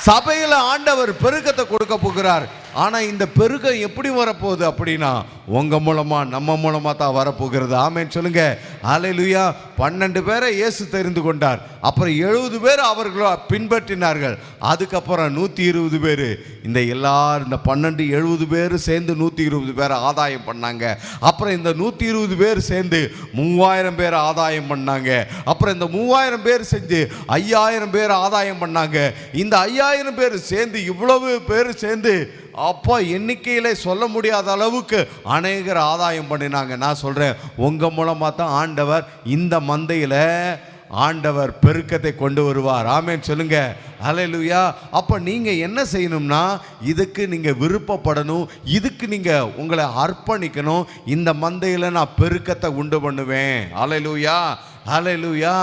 சபையில் ஆண்டவர் பெருக்கத்தை கொடுக்க போகிறார். ஆனால் இந்த பெருக்கம் எப்படி வரப்போகுது அப்படின்னா உங்கள் மூலமாக, நம்ம மூலமாக தான் வரப்போகிறது. ஆமென் சொல்லுங்க. ஹல்லேலூயா. 12 பேரை இயேசு தெரிந்து கொண்டார். அப்புறம் 70 பேர் அவர்களோ பின்பற்றினார்கள். அதுக்கப்புறம் 120 பேர். இந்த 12 70 பேர் சேர்ந்து 120 பேரை ஆதாயம் பண்ணாங்க. அப்புறம் இந்த 120 பேர் சேர்ந்து 3000 பேரை ஆதாயம் பண்ணாங்க. அப்புறம் இந்த 3000 பேர் செஞ்சு 5000 பேர் ஆதாயம் பண்ணாங்க. இந்த 5000 பேர் சேர்ந்து, இவ்வளவு பேர் சேர்ந்து அப்போ எண்ணிக்கையில சொல்ல முடியாத அளவுக்கு அநேகர் ஆதாயம் பண்ணினாங்க. நான் சொல்றேன், உங்க மூலமா தான் ஆண்டவர் இந்த மந்தையில ஆண்டவர் பெருக்கத்தை கொண்டு வருவார். ஆமென் சொல்லுங்க. ஹல்லேலூயா. அப்ப நீங்க என்ன செய்யணும்னா, இதுக்கு நீங்க விருப்பப்படணும், இதுக்கு நீங்க உங்களை அர்ப்பணிக்கணும். இந்த மந்தையில நான் பெருக்கத்தை உண்டு பண்ணுவேன். ஹல்லேலூயா, ஹல்லேலூயா,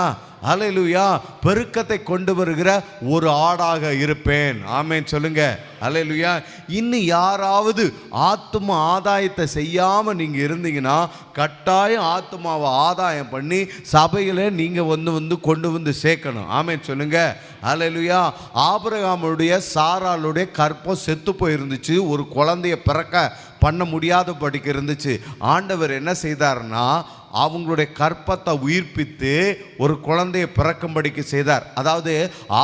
ஹல்லேலூயா. பெருக்கத்தை கொண்டு வருகிற ஒரு ஆடாக இருப்பேன். ஆமென் சொல்லுங்க. ஹல்லேலூயா. இன்னும் யாராவது ஆத்தும ஆதாயத்தை செய்யாம நீங்க இருந்தீங்கன்னா, கட்டாயம் ஆத்துமாவை ஆதாயம் பண்ணி சபையில நீங்க வந்து கொண்டு வந்து சேர்க்கணும். ஆமென் சொல்லுங்க. ஹல்லேலூயா. ஆபிரகாமுடைய சாராளுடைய கற்பம் செத்து போயிருந்துச்சு. ஒரு குழந்தைய பிறக்க பண்ண முடியாதபடிக்கு இருந்துச்சு. ஆண்டவர் என்ன செய்தார்னா, அவங்களுடைய கற்பத்தை உயிர்ப்பித்து ஒரு குழந்தையை பிறக்கும்படிக்கு செய்தார். அதாவது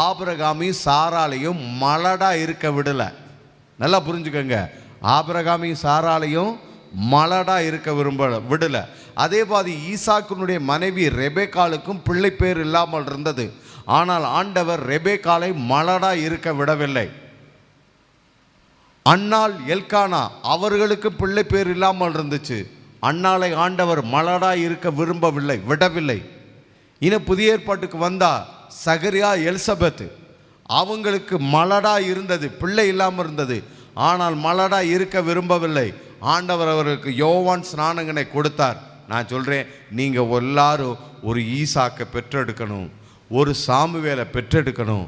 ஆபிரகாமையும் சாராளையும் மலடா இருக்க விடல. நல்லா புரிஞ்சுக்கோங்க. ஆபிரகாமையும் சாராளையும் மலடா இருக்க விடல. அதே மாதிரி ஈசாக்கினுடைய மனைவி ரெபேக்காளுக்கும் பிள்ளை பேர் இல்லாமல் இருந்தது. ஆனால் ஆண்டவர் ரெபேக்காளை மலடா இருக்க விடவில்லை. அன்னாள் எல்கானா அவர்களுக்கு பிள்ளை பேர் இல்லாமல் இருந்துச்சு. அன்னாளை ஆண்டவர் மலடா இருக்க விடவில்லை. இன்னும் புதிய ஏற்பாட்டுக்கு வந்தா சகரியா எலிசபெத் அவங்களுக்கு மலடா இருந்தது, பிள்ளை இல்லாமல் இருந்தது. ஆனால் மலடா இருக்க விரும்பவில்லை. ஆண்டவர் அவருக்கு யோவான் ஸ்நானகனை கொடுத்தார். நான் சொல்றேன், நீங்க எல்லாரும் ஒரு ஈசாக்கை பெற்றெடுக்கணும், ஒரு சாமுவேலை பெற்றெடுக்கணும்,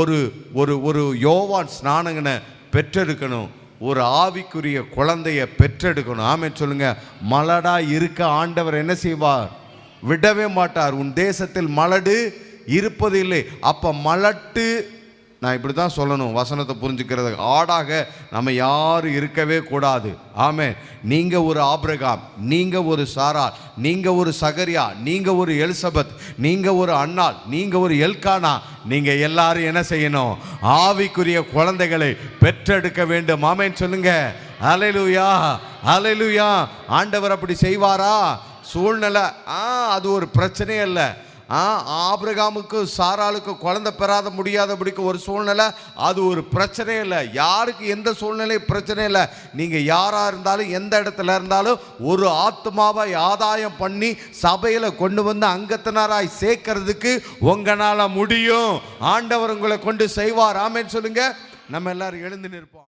ஒரு ஒரு ஒரு யோவான் ஸ்நானகனை பெற்றெடுக்கணும், ஒரு ஆவிக்குரிய குழந்தைய பெற்றெடுக்கணும். ஆமென் சொல்லுங்க. மலடா இருக்க ஆண்டவர் என்ன செய்வார்? விடவே மாட்டார். உன் தேசத்தில் மலடு இருப்பது இல்லை. அப்ப மலட்டு, நான் இப்படி தான் சொல்லணும் வசனத்தை புரிஞ்சுக்கிறது. ஆடாக நம்ம யாரும் இருக்கவே கூடாது. ஆமென். நீங்க ஒரு ஆபிரகாம், நீங்க ஒரு சாராள், நீங்க ஒரு சகரியா, நீங்க ஒரு எலிசபெத், நீங்க ஒரு அன்னாள், நீங்க ஒரு எல்கானா, நீங்க எல்லாரும் என்ன செய்யணும்? ஆவிக்குரிய குழந்தைகளை பெற்றெடுக்க வேண்டும். ஆமென் சொல்லுங்க. ஹல்லேலூயா, ஹல்லேலூயா. ஆண்டவர் அப்படி செய்வாரா? சூழ்நிலை அது ஒரு பிரச்சனையே இல்லை. ஆபிரகாமுக்கு சாராளுக்கு குழந்தை பெறாத முடியாதபடிக்கு ஒரு சூழ்நிலை, அது ஒரு பிரச்சனை இல்லை. யாருக்கு எந்த சூழ்நிலை பிரச்சனை இல்லை. நீங்க யாரா இருந்தாலும், எந்த இடத்துல இருந்தாலும், ஒரு ஆத்மாவை ஆதாயம் பண்ணி சபையில கொண்டு வந்து அங்கத்தினராய் சேர்க்கிறதுக்கு உங்களால முடியும். ஆண்டவர் உங்களை கொண்டு செய்வார். ஆமென் சொல்லுங்க. நம்ம எல்லாரும் எழுந்து நிற்போம்.